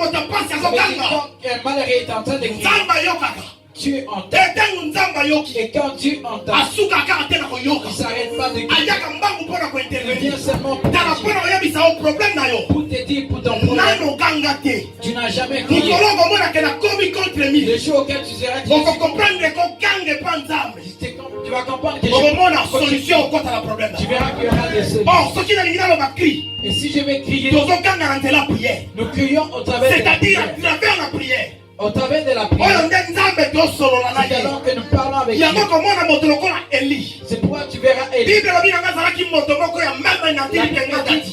malheureux est en train de crier, Dieu entend. Et quand Dieu entend, il ne s'arrête pas de crier. Il vient seulement pour te dire pour ton problème. Tu n'as jamais crié. Le jour auquel tu seras crié, tu vas comprendre que tu verras qu'il y aura des solutions. Et si je vais crier, nous crions au travers de la prière. Au travers de la prière, c'est alors que nous parlons avec Dieu. C'est pourquoi tu verras Élie.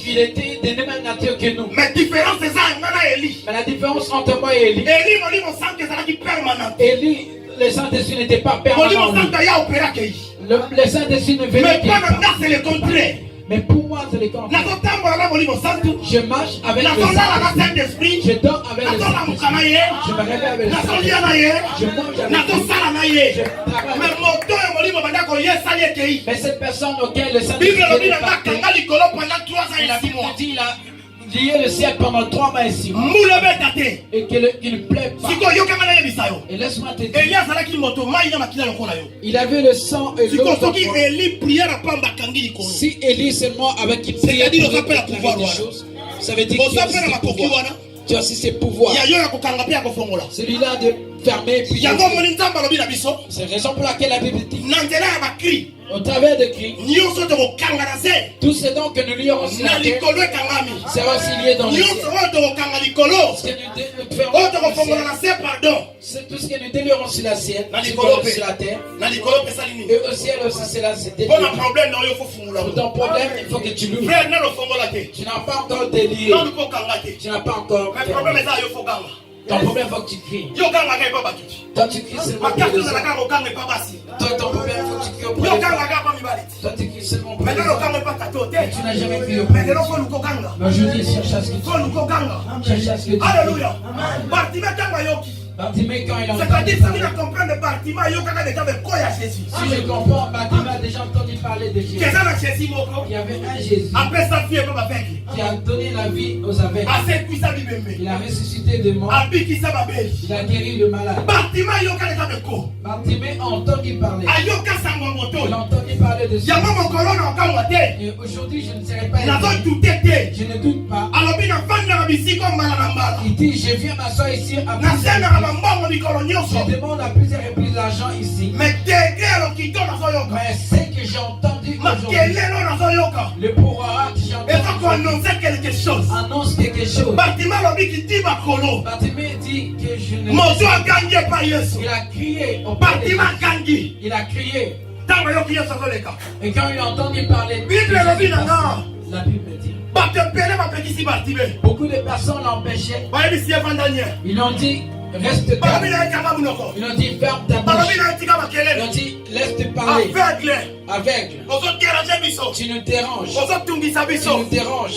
Il était de la même nature que nous. Mais la différence entre moi et Élie, Élie, le Saint-Esprit n'était pas permanent. Le Saint-Esprit ne venait pas. C'est le contraire. Mais pour moi, c'est le contraire. Je marche avec le Saint-Esprit. Je dors avec le Saint-Esprit. Je me réveille avec le Saint-Esprit. Je mange avec le Saint-Esprit. Mais cette personne auquel le Saint-Esprit est parti, il a lié le ciel pendant 3 mois et 6 mois. Et qu'il ne plaît pas. Et laisse-moi te dire, il avait le sang et l'eau. Si Élie seulement avec qui priait pour déclarer des choses, ça veut dire qu'il a aussi ses pouvoirs. Tu as aussi ses pouvoirs. Celui-là de fermer puis c'est la raison pour laquelle la Bible dit au travers de cris, tout ce dont que nous lions sur la terre sera aussi lié dans le ciel. C'est tout ce que nous délirons sur la terre, sur la terre. Et au ciel aussi cela c'est délié. Pour ton problème, il faut que tu l'ouvres. Tu n'as pas encore déliré. Tu n'as pas encore. Ton problème, il faut que tu cries. Toi, tu cries seulement pour les autres. Toi, ton problème, il faut que tu cries auprès des femmes. Toi, tu cries seulement pour les autres. Mais tu n'as jamais crié auprès des autres. Mais aujourd'hui, cherche à ce que tu cries. Cherche à ce que tu cries. Alléluia. Bartimée, quand il a entendu si je comprends, Bartimée a déjà entendu parler de Jésus. Il y avait un Jésus qui a donné la vie aux aveugles. Il a ressuscité des morts. Il a guéri le malade. Bartimée a entendu parler. Il a entendu parler de ça. Et aujourd'hui, je ne serai pas étonné. Je ne doute pas. Il dit, je viens m'asseoir ici à je demande à plusieurs reprises l'argent ici. Mais ce que j'ai entendu aujourd'hui, le pouvoir que j'ai entendu annonce quelque chose. Bartimée dit que je ne il a crié au Père. Il a crié. Et quand il a entendu parler de Jésus, la Bible dit beaucoup de personnes l'empêchaient. Ils ont dit reste calme. Ils ont dit ferme ta bouche. Ils ont dit laisse-te parler. Aveugle. Tu nous déranges. Tu nous déranges.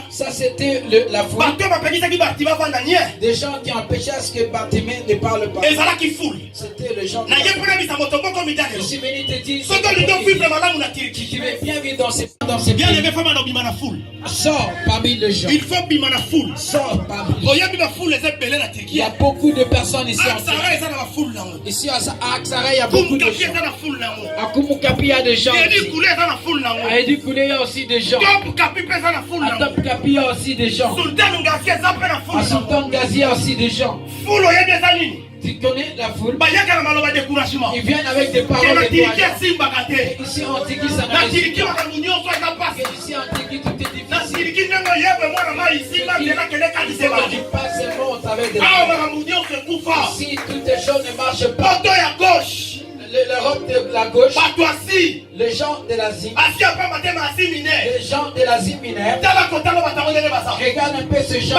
Ça c'était la foule. Des gens qui empêchaient à ce que Bartimée ne parle pas. C'était le gens. Je suis venu te dire tu veux bien vivre dans ces sors parmi les gens. Il faut bima na foule. Sors parmi les gens. Il y a beaucoup de personnes ici en Turquie. Ici à Aksara, il y a beaucoup de gens. À Kumukapi, il y a des gens. À Edikoulé, il y a aussi des gens. À Top Kapi, il y a aussi des gens. À Sultan Gazi, il y a aussi des gens. Tu connais la foule? Ils viennent avec des paroles de décourageantes. Ici en Tiki, ça n'a pas. Ici en Tiki, tout est difficile. Ici, toutes les choses ne marchent pas. L'Europe de la gauche, les gens de l'Asie, les gens de l'Asie mineure, regarde un peu ces gens,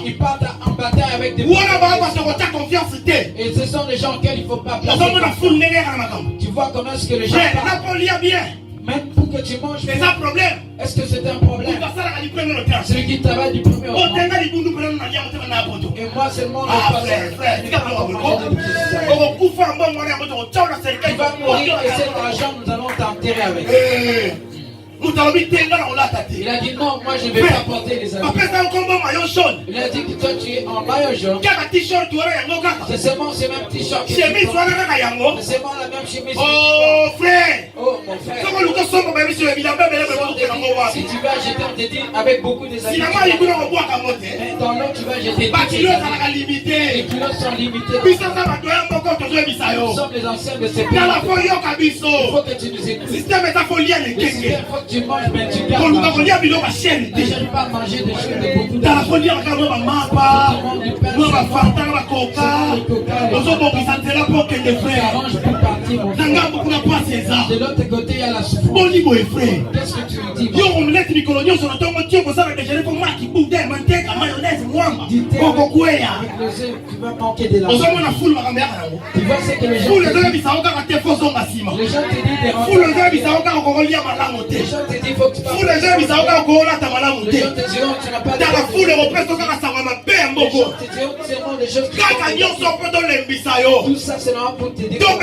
ils partent en bataille avec des et ce sont les gens auxquels il ne faut pas placer. Tu vois comment est-ce que les gens parlent. Même pour que tu manges, c'est un problème. Est-ce que c'est un problème? Celui qui travaille du premier au et moi seulement le tu vas mourir et cet argent nous allons t'enterrer avec. Il a dit non, moi je ne vais pas porter les habits. Il a dit que toi tu es en maillot jaune. C'est seulement ce même t-shirt. C'est seulement la même chemise. Oh frère. Oh mon frère. Si tu vas jeter, on te dit avec beaucoup des habits. Mais dans l'eau tu vas jeter. Les kilos sont limités. Nous sommes les anciens de ces pays. Il faut que tu nous écoutes. Le système faut que tu manges, mais tu gardes. Mais je ne vais pas manger des choses de beaucoup d'argent. De l'autre côté, il y a la souffrance. Qu'est-ce que tu dis? Tu vas manquer de l'argent. Tu vois ce que les gens te disent. Les gens te disent des rencontres. Les gens te disent faut que tu parles. Les gens te diront tu n'as pas de l'argent. Les gens te diront seulement des choses qui tout ça c'est vraiment pour te dire pour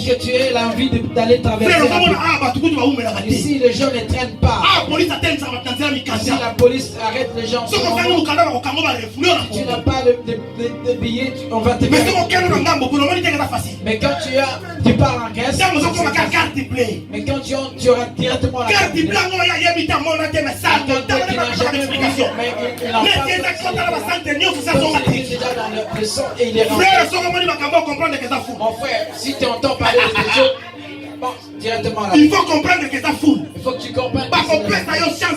que tu aies l'envie d'aller traverser la vie. Ici les gens ne traînent pas. Si la police arrête les gens, si tu n'as pas de billets, on va te faire. Mais quand tu pars en Grèce, mais quand tu auras directement la carte blanche, le son et il est rentré. Mon frère, si tu entends parler de ces choses, bon, directement là. Il faut comprendre que ça foule. Il faut que tu comprennes. Pas comprendre ça,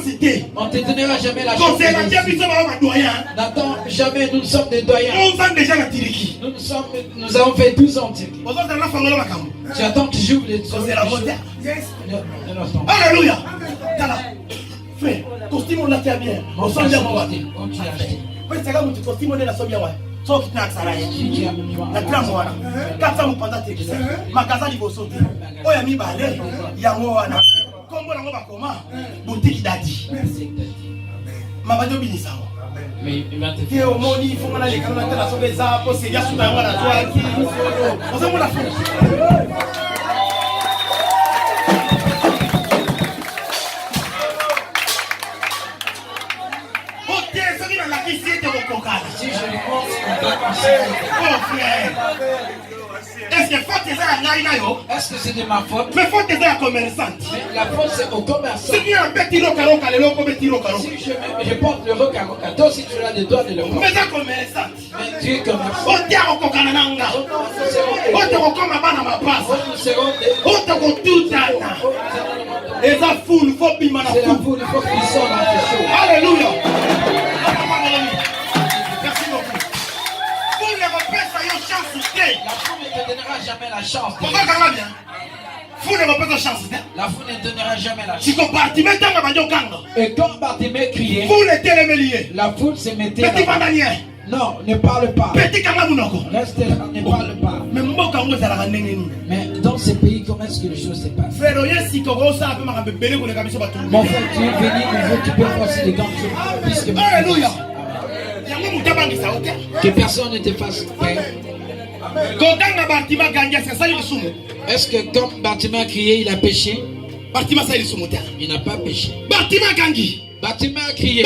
on ne te donnera jamais la chance. N'attends jamais, nous sommes des doyens. 11 ans déjà en Turquie. Nous avons fait 12 ans en Turquie. Tu attends que j'ouvre les yeux. Alléluia. Frère, costume on l'a fait bien. On sent bien moi. C'est là où tu costume on est la somme bien. So kitna aksara ye na tram wana kata mupanda tekisa magaza liboso te oya mibale yango wana kombo nango bakoma boutique dadi mabado binisa mais il va te faire au moni faut ngana les kana la sobe za po seria suba wana toi qui on s'en la fou. Si je lui pense, on doit penser. Oh frère, Est-ce que faute est à Naïnayo? Est-ce que c'est de ma faute? Mais faute est à commerçante. Mais la faute c'est au commerçant. Si tu as un petit rocaroca, si je porte le rocaroca, toi aussi tu as le droit de le voir. Mais ça commerçante. Mais tu es commerçant. On tient au cocananga. On te recommande à ma passe. On te recommande tout à l'heure. Et ça foule, il faut qu'il m'en a c'est la foule, il faut qu'il sorte dans le show. Alléluia. Merci beaucoup. Pour les repères, ça y est, chance. La foule ne te donnera jamais la chance. Pourquoi quand même bien? Vous ne repère chance. La foule ne te donnera jamais la chance. Si compartiment dans ma bagnole. Et quand Bartimée criait, vous l'étiez les méliers. la foule se mettait Petit bananier. Non, ne parle pas. Petit kamamunoko. Reste là, ne parle pas. Mais moi quand vous allez ramener. Mais dans ce pays, comment est-ce que les choses se passent? Frère, si Koro ça peut m'arrêter belé pour les camions bateau. Mon frère, tu es venu, mais veux tu peux forcer les gants puisque alléluia. Que personne ne te fasse peur. Est-ce que comme Bartimée a crié, il a péché? Il n'a pas péché. Bartimée a crié.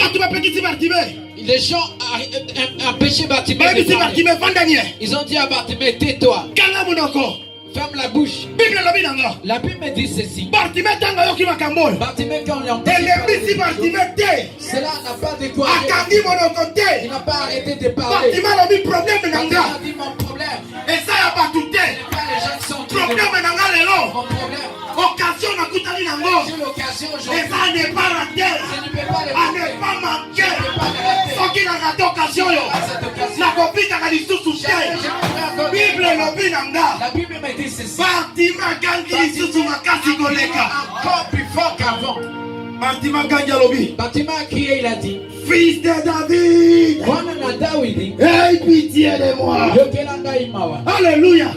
Les gens ont péché Bartimée. Ils ont dit à Bartimée, tais-toi. Ferme la bouche. La Bible me dit ceci. Bartimée, quand on l'a entendu, cela n'a pas découragé. Il n'a pas arrêté de parler. Il a dit mon problème. Et ça y a pas tout. Les gens qui sont problème mon problème. Occasion na kutani nango. J'ai l'occasion Et aujourd'hui. ça n'est pas raté. Je ne peux pas le À ne pas manquer. Je ne peux pas le rater. Soki na raté occasion yo. Cette occasion. Na kopika ka lisusu te. Bible lobi nanga. La Bible me dit ceci. Bartimée gangi lisusu makasi koleka. Encore plus fort qu'avant. Bartimée gangi lobi. Bartimée a crié, il a dit, Fils de David. Bwana na Dawidi, Aie pitié de moi. yokelanga imawa. Alléluia.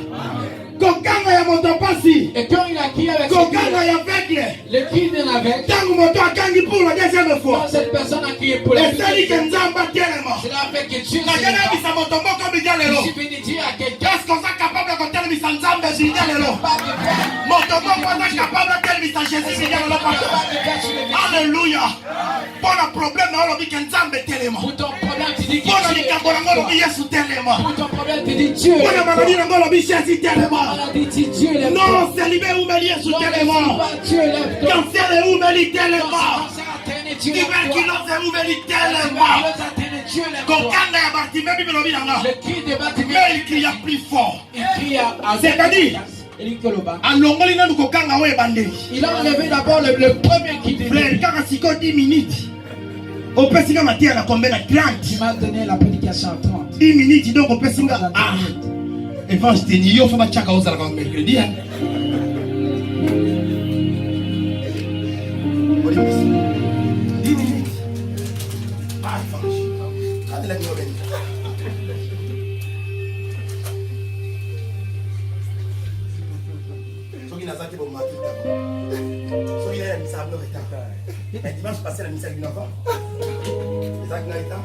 Kokanga ya moto pasi. Et quand il a crié avec Kokanga ya aveugle. le cri d'un aveugle, Tango moto akangi pour la deuxième fois. quand cette personne a crié pour la Et ça dit que Nzamba tielema. cela a fait que Dieu Na jana s'est bisa moto moko bidia lelo. Je suis venu dire à quelqu'un, Est-ce qu'on est capable de compter bisa Nzamba bidia lelo? pas de faire, Moto moko est capable de compter bisa Jésus bidia lelo pas partout. de faire sur le Alléluia. Pour le problème na olobi que Nzamba telema. Pour ton problème, tu dis que Pour le Dieu est likambo na ngolo bi Yesu telema. Pour ton problème, tu dis Dieu Pour le est maladi na ngolo bi Jésus telema. maladie, tu dis Dieu est Non, c'est libéré ou meli Yesu non, telema. pas Dieu est Cancer et ou meli telema. Dieu Tuberculose et ou meli telema. Kokanga ya Bartimée Bible lobi nanga. le cri de Bartimée, Mais il cria plus fort. il crie à C'est-à-dire, alongoli nanu kokanga we bandeli. il a enlevé d'abord le premier qui dit Frère, kaka siko 10 minutes. Opesinga matia na combien na 30. tu m'as donné la prédication à 30 10 minutes donc opesinga ah. Évangile yo fa bachaka ozala ka mercredi. 10 minutes. Ah, évangile. Quand la gloire. Nazaki bon matin d'abord. So il a mis ça à retard. Et dimanche passé la mise à l'innovant. Isaac Naïta.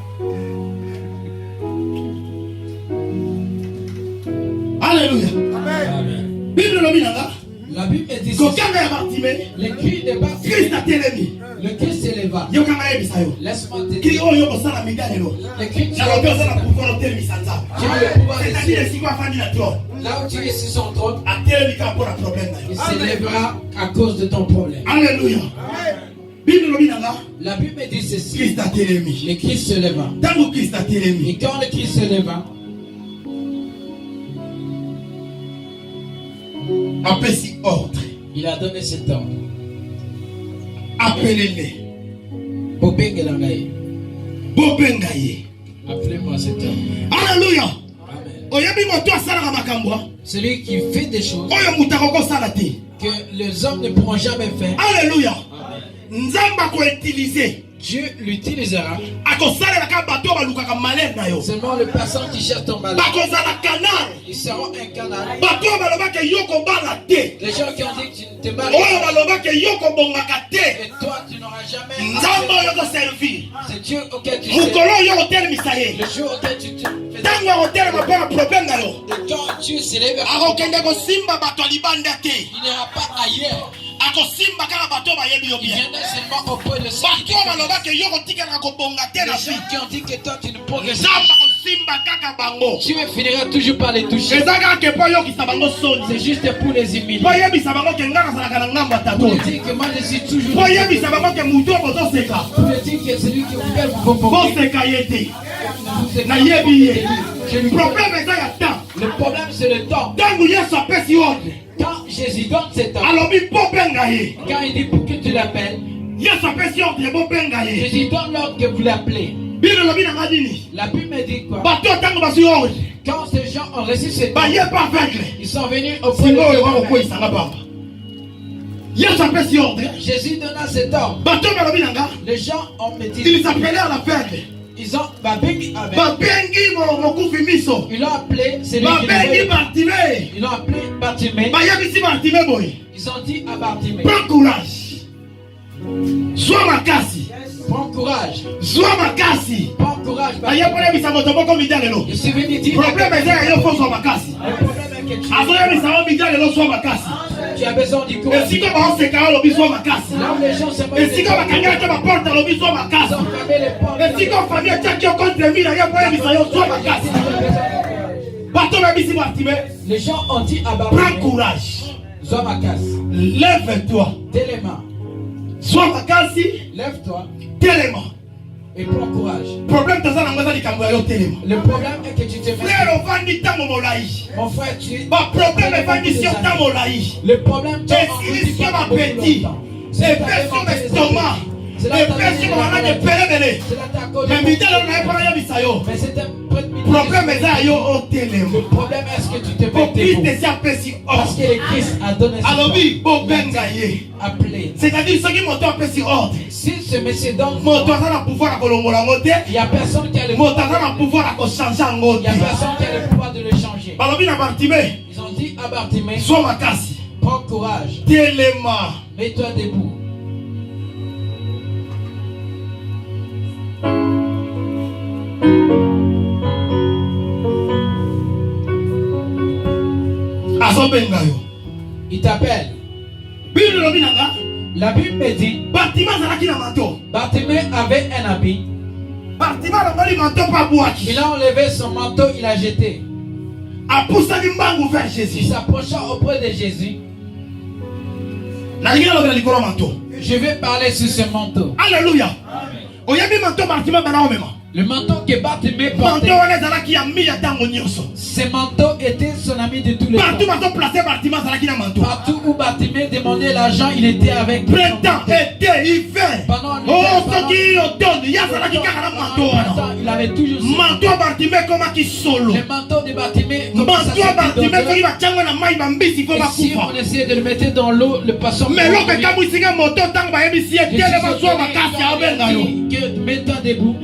Alléluia. Amen. Bible le binanga. La Bible dit Kokanga ya Bartimée. le cri de Bartimée, Christ a telemi. le Christ s'éleva. Yo kanga ya bisayo. Laisse-moi te Kiri dire, oyo ko sala midalelo. le cri de Na lobe sala pouvoir telemi sanza. C'est-à-dire si quoi fandi na toi. là où tu es sur son trône, A telemi ka pour un problème na il yo. s'élèvera à cause de ton problème. Alléluia. Bible le binanga. La Bible dit ceci, Christ a telemi. le Christ se leva. Tango Christ a telemi. Et quand le Christ se leva, Apesi ordre. il a donné cet ordre. Appelez-les. Bobengelangaye. Bobengaye. Appelez-moi cet homme. Alléluia. Amen. Oyebi moto asala makambo. Celui qui fait des choses Oyo mutako sala te. que les hommes ne pourront jamais faire, Alléluia. Nzamba ko utiliser. Dieu l'utilisera. Akosala ka bato balukaka malin na yo. Seulement les personnes qui cherchent ton malheur, Bakozala canal. ils seront un canal. Bato balobaka yoko bala te. Les gens qui ont dit que tu ne te maries Oyo pas, balobaka yoko bongaka te. et toi tu n'auras jamais Nzamba oyo ko servir. c'est Dieu auquel tu sers. Mukolo yo hotel misaye. Le jour auquel tu te fais Tango hotel ma pas problème na yo. et quand Dieu s'élève, Akokende ko simba bato libanda te. il n'ira pas ailleurs. Il viendrait seulement auprès de ceux qui ont dit que toi tu ne progresses pas. Tu finiras toujours par les toucher. C'est juste pour les humilier. Pour dire que moi je suis toujours. Pour dire que celui qui vous fait vous le problème c'est le temps. Quand Jésus donne cet temps, quand il dit pour que tu l'appelles, Jésus donne l'ordre que vous l'appelez. La Bible me dit quoi? Quand ces gens ont reçu cet temps, ils sont venus auprès de Jésus donna cet ordre. Les gens ont dit, ils appelaient à l'aveugle. Ils ont ils l'ont appelé, c'est lui qui ils l'ont appelé Bartimée. Ils ont dit à Bartimée, prends courage. Sois makasi. Prends courage. Sois makasi. Prends courage. Je suis venu dire. Problème est là, il faut sois makasi. Tu as besoin du courage. Et si comme on se carre le biso makasi. Et si comme on gagne la porte le biso makasi. Et si comme famille tchaki contre lui, il y a pas de biso sois makasi. Les gens ont dit à Bartimée, prends courage. Sois makasi. Lève-toi. Téléma. Sois makasi. Lève-toi. Téléma. Et prends courage. Le problème est que tu te mets. Mon frère, tu es. Le problème est le problème c'est problème est là, le problème est-ce que tu te mets parce que le Christ a donné appelé. C'est-à-dire ceux qui m'ont appelé ordre. Si ce monsieur donne, il y a personne qui a le pouvoir. Il y a personne qui a le pouvoir de le changer. Ils ont dit à Bartimée, prends courage. Mets-toi debout. Il t'appelle. La Bible me dit, Bartimée avait un habit. Il a enlevé son manteau, il a jeté. Il s'approcha auprès de Jésus. Je vais parler sur ce manteau. Alléluia. Le manteau que Bartimée portait, ce manteau était son ami de tous les temps. Partout où Bartimée demandait l'argent, il était avec lui. Printemps, été, hiver. Pendant il avait toujours ce manteau. Le manteau de Bartimée, si on essayait de le mettre dans l'eau, le poisson mets-toi debout.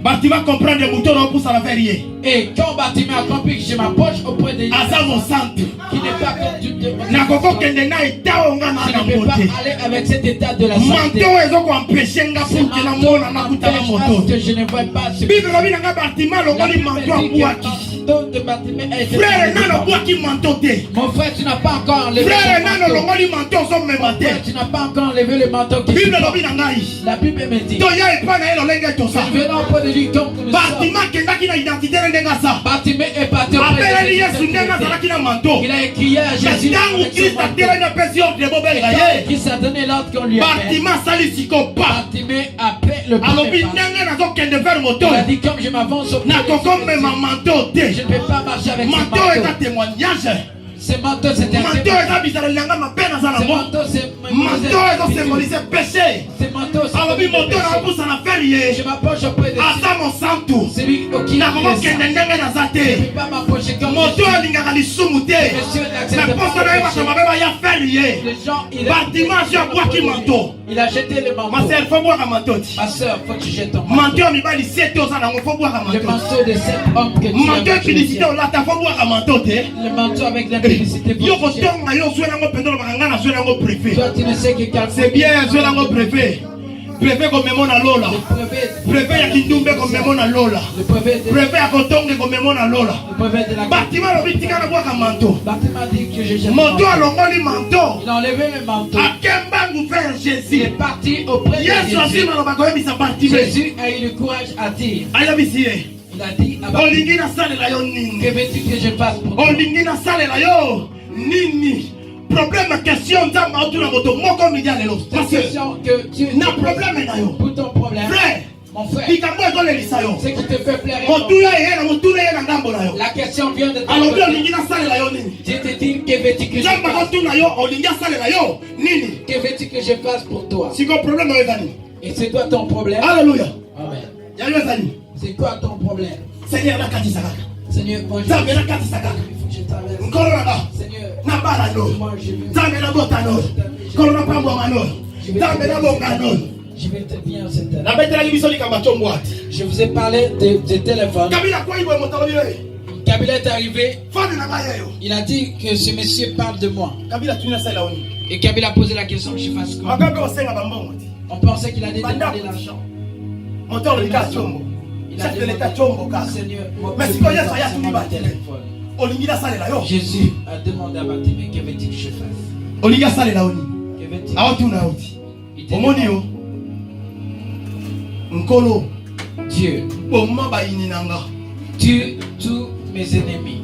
Bartimée comprend des moutons on pousse à la verrier. Et quand Bartimée a compris que je m'approche auprès de lui, mon centre, qui n'est pas comme tu te ne peux pas aller avec cet état de la santé. Que je ne vois pas ce que mon frère, tu n'as pas encore enlevé le manteau. Tu n'as pas encore enlevé le manteau. La Bible me dit, venons auprès de lui comme nous sommes. Bartimée est parti auprès de Jésus. Il a crié à Jésus. Christ a donné l'ordre qu'on lui appelle. Bartimée après le premier pas. Il a dit, comme je m'avance auprès de Jésus, je ne peux pas marcher avec ce manteau. Ce manteau, c'est un manteau, c'est manteau, je m'approche auprès de celui qui n'a pas m'approcher comme monsieur il a jeté le manteau. Ma soeur, faut que tu jettes ton manteau. Le manteau de cet homme que tu as. Le manteau avec l'impudicité. Toi, tu ne sais que c'est bien, je l'ai préfet. Préfet comme Memona Lola. Préfet à Kindumbe comme Memona Lola. Préfet à Kotongue comme Memona Lola. Bâtiment le Bitika na boka manteau. Manteau à l'ongoli manteau. Il a enlevé le manteau. À Kembangu vers Jésus. Il est parti auprès de Jésus. Jésus a eu le courage à dire. Il a dit à que veux-tu que je fasse pour toi? Problème question question que Dieu n'a problème pour ton problème. Frère, mon frère, ce qui te fait plaire. La question vient de ton côté. Dieu te dit que veux-tu que je fasse? Que veux-tu que je fasse pour toi? Et c'est quoi ton problème? Alléluia. Amen. C'est quoi ton problème? Seigneur, Seigneur, moi je je vais te bien cette année. Je vous ai parlé de téléphone. Kabila est arrivé. Il a dit que ce monsieur parle de moi. Et Kabila a posé la question que je fasse quoi? On pensait qu'il allait demander l'argent. Jésus a demandé à Bartimée, que veux-tu que je fasse? Dieu, tue tous mes ennemis.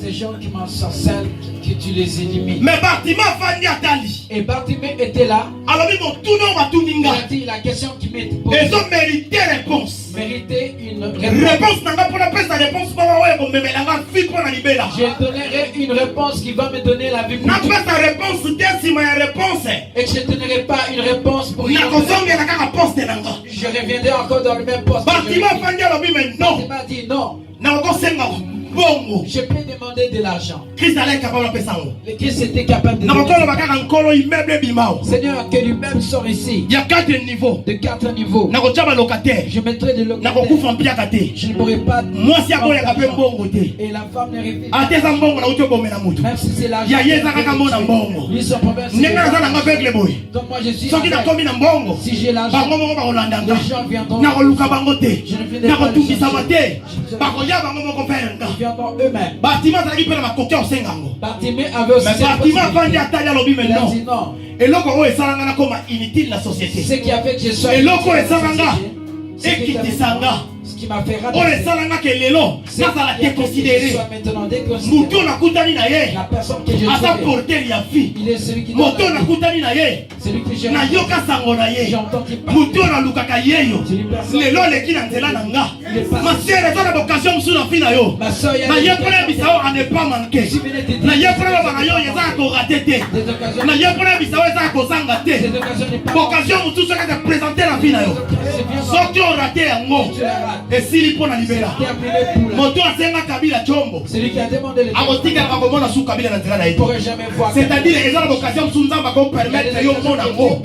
Ces gens qui m'ensorcellent, que tu les élimines. Mais Bartimée fandi atali. Et Bartimée était là. Il a dit la question qui m'est posée. Ils ont mérité réponse. Mérité une réponse. Je donnerai une réponse qui va me donner la vie pour tout. Et je ne donnerai pas une réponse pour rien. Je reviendrai encore dans le même poste. Bartimée m'a dit non. Je peux demander de l'argent. Christ était capable de donner. Seigneur, que lui-même sort ici. Il y a 4 niveaux. De 4 niveaux. Je mettrai de locataires. Je ne pourrai pas. Et la femme ne revient pas. Même si c'est l'argent. Lui, son problème, c'est donc moi je suis si j'ai l'argent, les gens viendront. Je ne viendrai pas viendront eux-mêmes. Bartimée avait aussi dit non. Ce qui a fait que je sois ce qui m'a fait rater, c'est maintenant déconsidéré. La personne que je suis, il est celui qui donne la vie. Celui que j'aime. J'entends qu'il parle. Ma soeur, il y a et s'il pour la libérer, moto asenga Kabila chombo. Celui qui a demandé le amotika na komona sous Kabila na nzela na il pourrait jamais voir. C'est-à-dire ils ont l'occasion sous nzamba ko permettre yo mona ngo.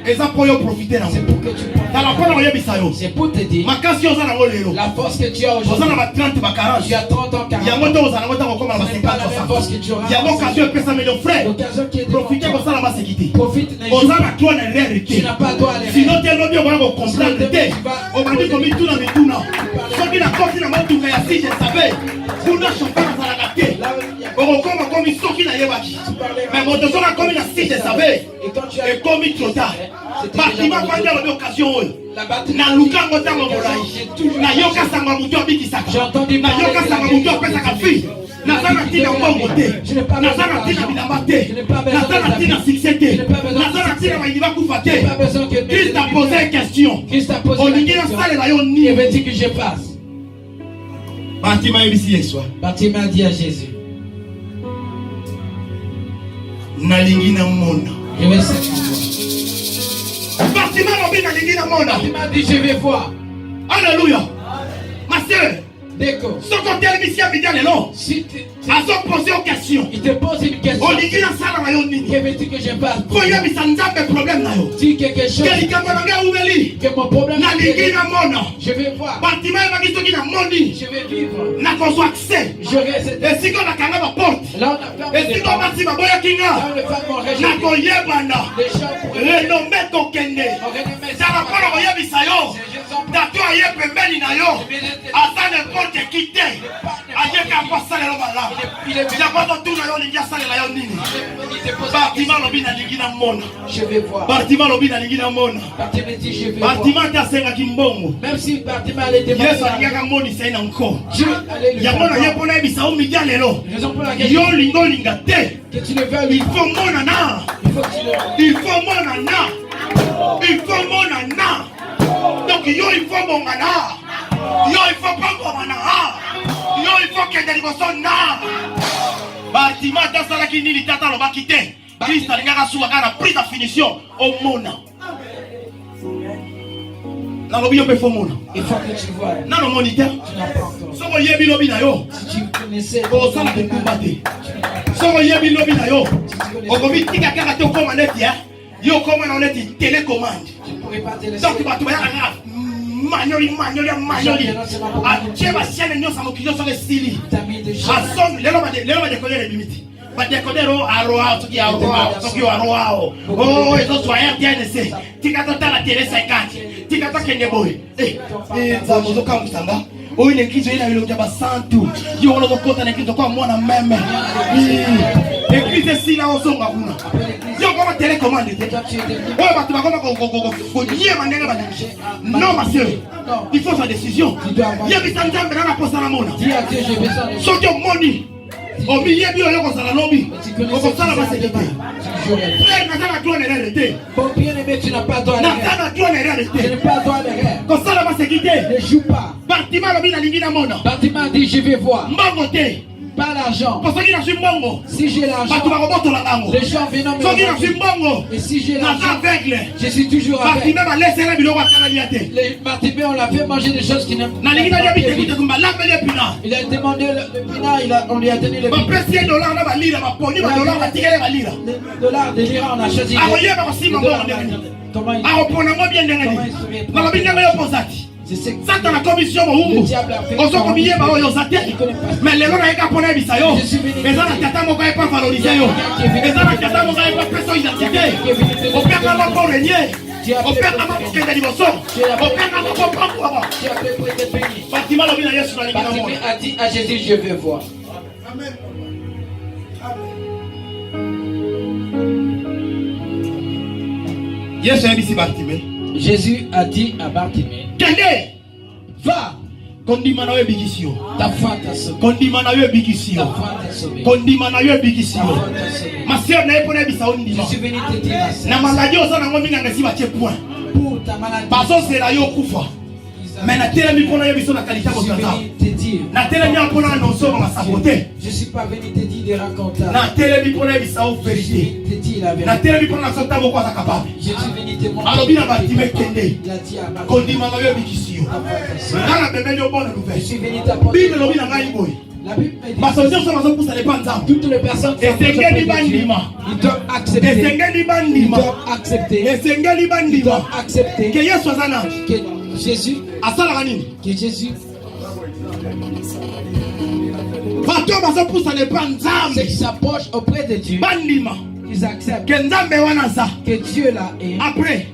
Et ça pour yo profiter na. C'est pour que tu dans la pona yo bisayo. C'est pour te dire. Makasi yo za na lelo. La force que tu as aujourd'hui. Ozana ba 30 ba 40. Tu as 30 ans 40. Ya moto ozana ngota ko koma ba 50. Ya l'occasion pesa million frère. Profitez pour ça la maséquité. Profite. Ozana toi na réalité. Tu n'as pas droit à l'erreur. Sinon tu es lobby on va comprendre. On va dire comme tout na mituna. Soki na kofi na motuka ya si je savais. Kuna chauffeur za la gâté. Okoma komi soki na yebaki. Mais moto soka komi na si je savais. Et comme trop tard. Bartimée fandi a l'occasion na luka ngota ngolai. Na yoka sanga mutu abikisaka. Na yoka sanga mutu apesaka fi. Nazana tina mbongo te. Nazana tina bilamba te. Nazana tina succès te. Nazana tina maïdiba kufa te. Christ a posé une question. Olingi na sale la yo ni. Que veux-tu que je fasse? Bartimée ebisi yeswa. Bartimée a dit à Jésus. Nalingi na mona. Je vais savoir. Bartimée lobi nalingi na mona. Bartimée a dit je vais voir. Alléluia. Ma sœur. D'accord. Ce côté l'émission média le long. Si posé une question. Il te pose une question. Olingi na sala na yo nini. Que veux-tu que je fasse? Faut y avoir un problème na yo. Dis quelque chose. Que mon problème. Nalingi na mona. Je vais voir. Bartimée va dire que na moni. Je vais vivre. Na kozo accès. J'aurai cette. Et si on a quand même la porte. Là, on a perdu des parents. Là, les femmes ont rejeté. Les gens pourraient renommé kokende zala mpona koyebisa yo tato aye pembeni na yo aza n'importe qui te ayeka mpo asalela malamu yango totuna yo olingi asalela yo nini Bartima lobi nalingi namona Bartima lobi nalingi namona Bartima te asengaki mbongo Yesu alingaka monisa ye na nko yango na ye mpona yebisa yo midi ya lelo yo olingi olinga te il faut monana il faut monana il faut monana donc yo il faut bongana yo il faut pangomana yo il faut kende liboso na Bartima tasalaki nini tata alobaki te Kristo alingaka suka kaka na prise à finition omona nalobi yo mpe fo mona nano moni te soko yebi lobi na yo osala kokumba te soko yebi lobi na yo okomi tika kaka te okoma neti yo okoma na neti télécommande donc bato bayaka manyoli atie basiane nyonso ya mokili nyonso esili asombi lelo badekodere ebimiti badekodero aroa soki aroao ezozwaya tnc tika totala tele 50 tika tokende boye nzambe ozokambwisanga oyo na ekristo ye na biloko ya basantu yo wana ozokota na ekristo kwa mwana meme ekristo esila ozonga kuna yo koma telecommande te oyo bato bakoma konyema ndenge balingi non ma sœur il faut sa décision yebisa nzambe nanga posala mona soki omoni omiyebi oyo kozala lobi okosala baseki te frère naza na droit na erreur te naza na droit na erreur te kosala baseki te Bartima lobi nalingi namona Bartima dit je vais voir mbongo te pas l'argent. Si j'ai l'argent, les gens viennent me demander. Et si j'ai l'argent, je suis toujours aveugle. Les Bartimée, on l'a fait manger des choses qui n'aiment pas. Il a demandé le pina, on lui a donné le $, des liras, on a choisi. Comment il Satan a commission au ozo komiye ba oyo zate mais lelo na eka pona bisa yo ezana tata mo ka pas valoriser yo ezana tata mo ka pas peso identité o peka ma ko renye o peka ma ko kenda liboso o peka ma ko pampo Fatima lobi na Yesu na lingana mo a dit à Jésus je vais voir. Amen. Yesu a dit Bartimée. Jésus a dit à Bartimée, va, kondima na we bikisio. Ta foi t'a sauvé. Kondima na we bikisio. Ta foi t'a sauvé. Kondima na we bikisio. Ma sœur na epona bisa ondi. Je suis venu te dire na maladie osana ngomi nganga si batie point. Pour ta maladie. Baso c'est la yo kufa. Mais na tela mi pona yebiso na kalita ko tata. Na tela mi pona no so ma saboter. Je suis pas venu te dire de raconter. Na tela mi pona yebisa o vérité. Te dire la vérité. Na tela mi pona so tabo kwa capable. Je suis venu te montrer. Alors bien Bartimée kende. Il a dit à Bartimée. Kondima na yo bikisio. Na bébé yo bonne nouvelle. Je suis venu t'apporter. Bible lobi na ngai boy. La Bible dit toutes les personnes qui ils doivent accepter. Ils doivent accepter. Ils doivent accepter. Que Jésus que Jésus ceux qui s'approchent auprès de Dieu, ils acceptent que Dieu là est. Après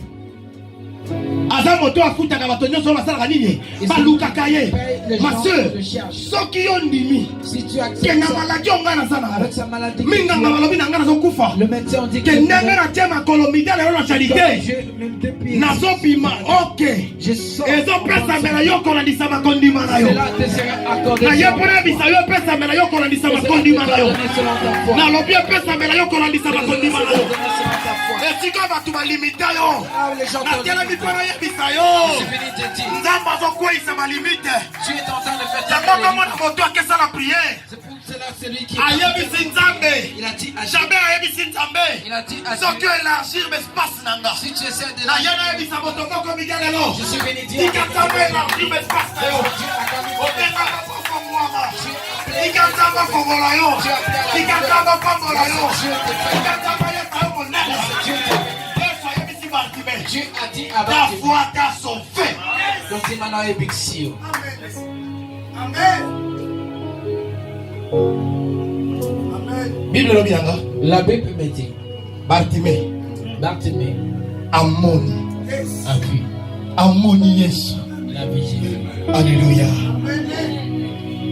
azamoto afutaka bato nyonso basalaka nini balukaka ye ma sœur soki yo ndimi kenda maladi onga nazana minganga balobi na nga nazokufa kendenge natie makolo midele yo na charité nazobima ok ezopesa mbela yo kolandisa makondima na yo naye mpona yebisa yo epesa mbela yo kolandisa makondima na yo nalobi epesa mbela yo kolandisa makondima na yo esika bato balimita yo natelemi mpona yebisa yo nzambe azokweyisa balimite yango komona moto akesala priere ayebisi nzambe jamais ayebisi nzambe soki oélargir bespace nanga naye nayebisa moto moko midia lelo tika nzambe élargir bespace na yo obengaka kofongwama tika nzambe afongola yo tika nzambe afongola yo tika nzambe yesa yo monene Dieu a dit à ta foi t'a sauvé. Amen. Amen. La Bible me dit Bartimée Amoni a vu. Amoni Yesu. La vie Jésus. Alléluia.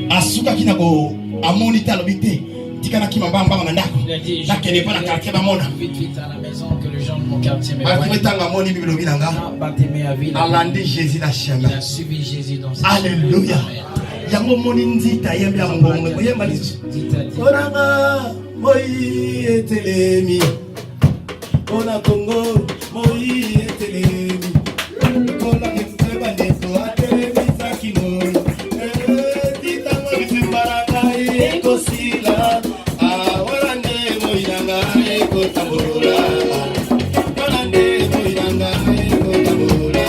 Asuka kinako amoni talobité. Tikana kimambamba mandako. Nakene pas na quartier bamona. Vite à la maison que les gens de mon quartier me Bartimée tanga amoni bibilobi nanga. Bartimée a vu. Alandi Jésus na chemin. Il a suivi Jésus dans sa Alléluia. Yango moni nzita yembe ya mbongo. Koyemba lisu. Oranga moi etelemi. Ona Congo moi etelemi. Kola kemba neto atelemi sakino. Tita moi simbaranga ekosila. Awalande moi nanga ekotambula. Walande moi nanga ekotambula.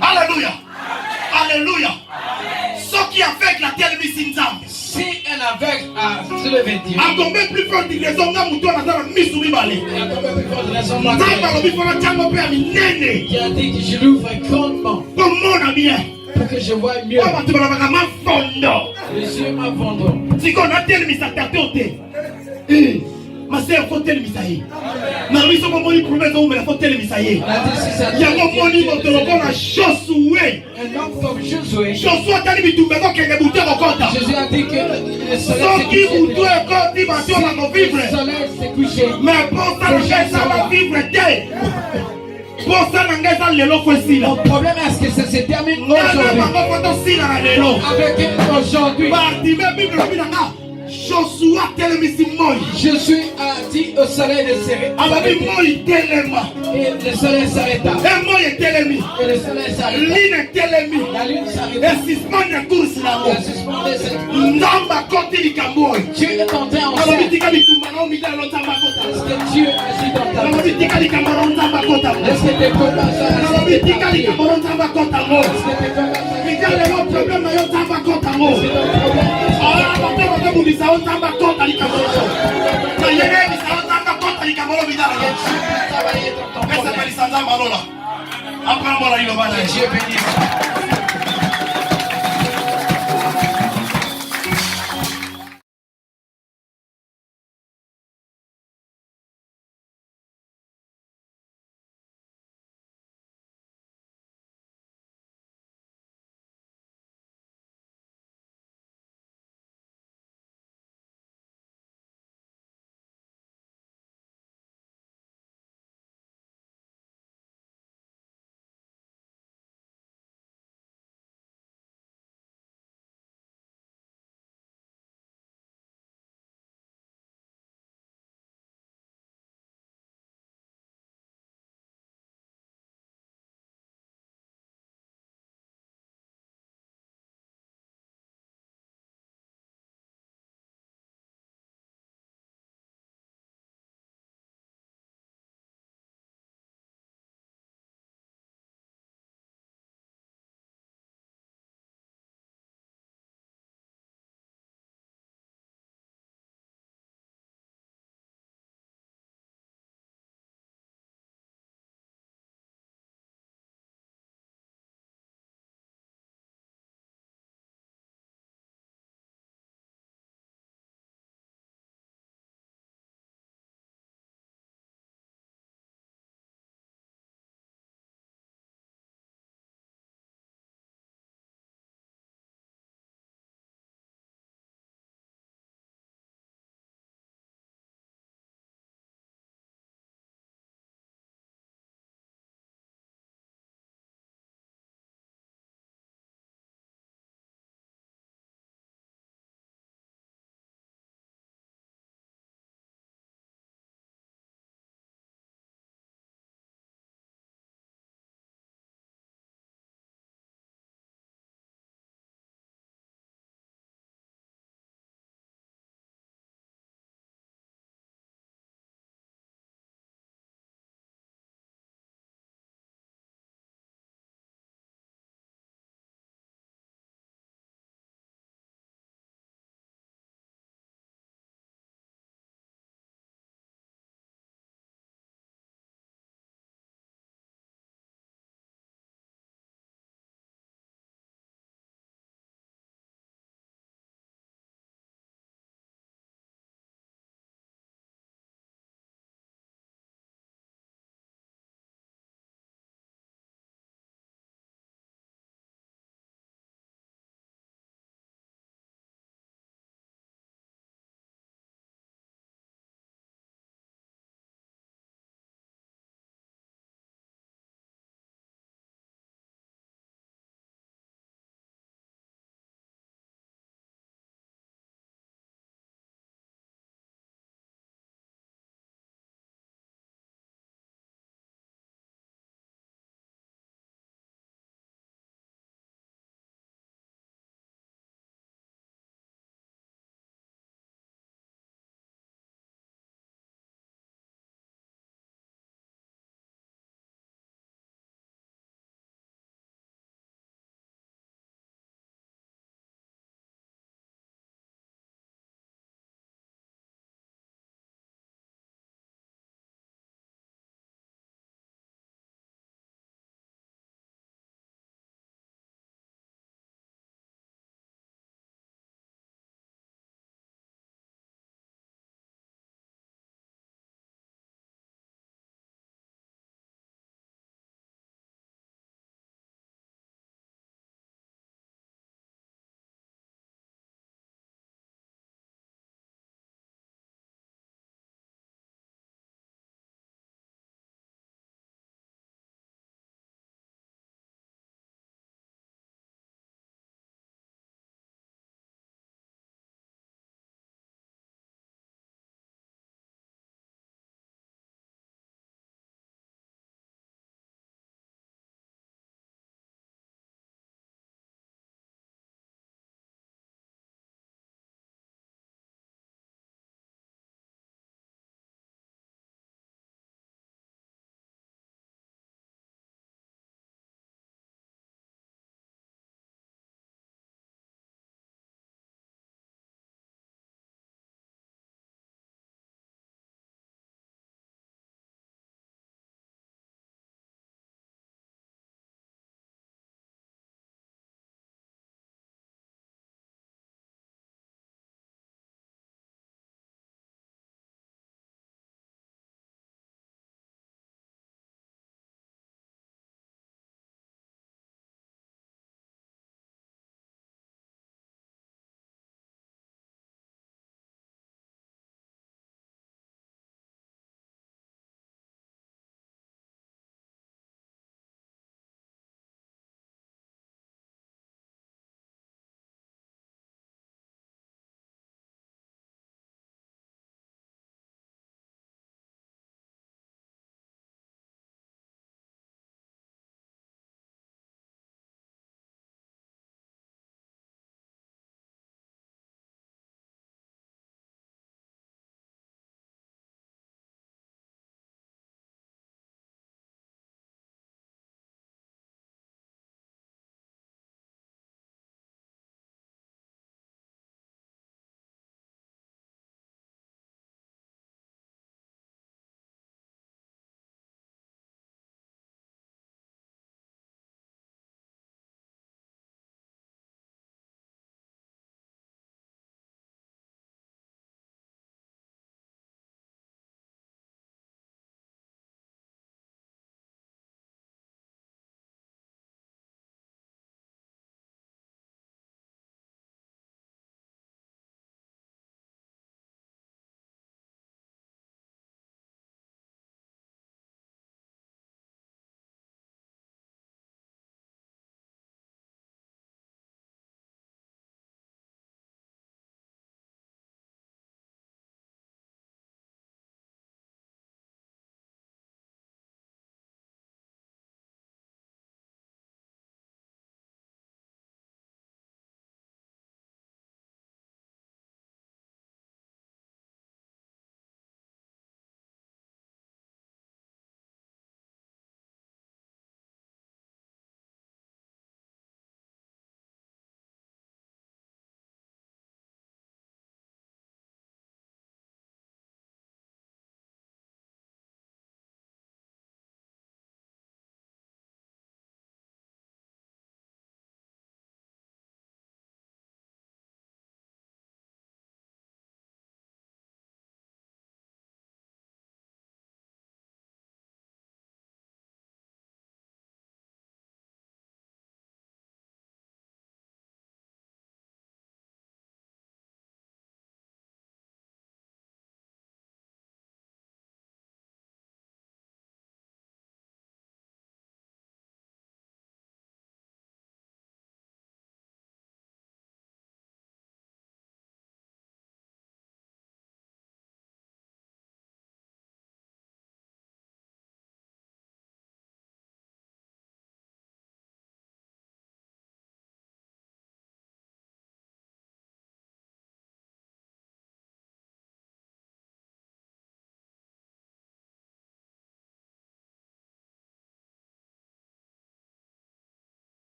Alléluia. Alléluia. Ce qui avec la terre si un aveugle a soulevé Dieu, a tombé plus fort de raison na muto na zara misu mibale. Qui a dit que je l'ouvre grandement pour que je vois mieux. Les yeux m'abandonnent. Si on a tel misataté, ma sœur faut tel misaïe. Na miso ko moni promesse o me faut tel misaïe. Ya ko moni moto ko na Josué. Un homme comme Josué. Josué tali bitumbe ko kenge buté ko kota. Jésus a dit que le soleil s'est couché. Le soleil s'est couché. Mais pour ça va vivre dès. Pour ça le problème est que ça se termine aujourd'hui. Avec aujourd'hui. Joshua Je suis dit au soleil de serrer. Et le soleil s'arrêta. Et le soleil s'arrêta. La lune s'arrêta. Dieu est entré en scène. Est-ce que Dieu agit dans ta vie? Est-ce que tes copains Est-ce que tes copains Dieu bénisse.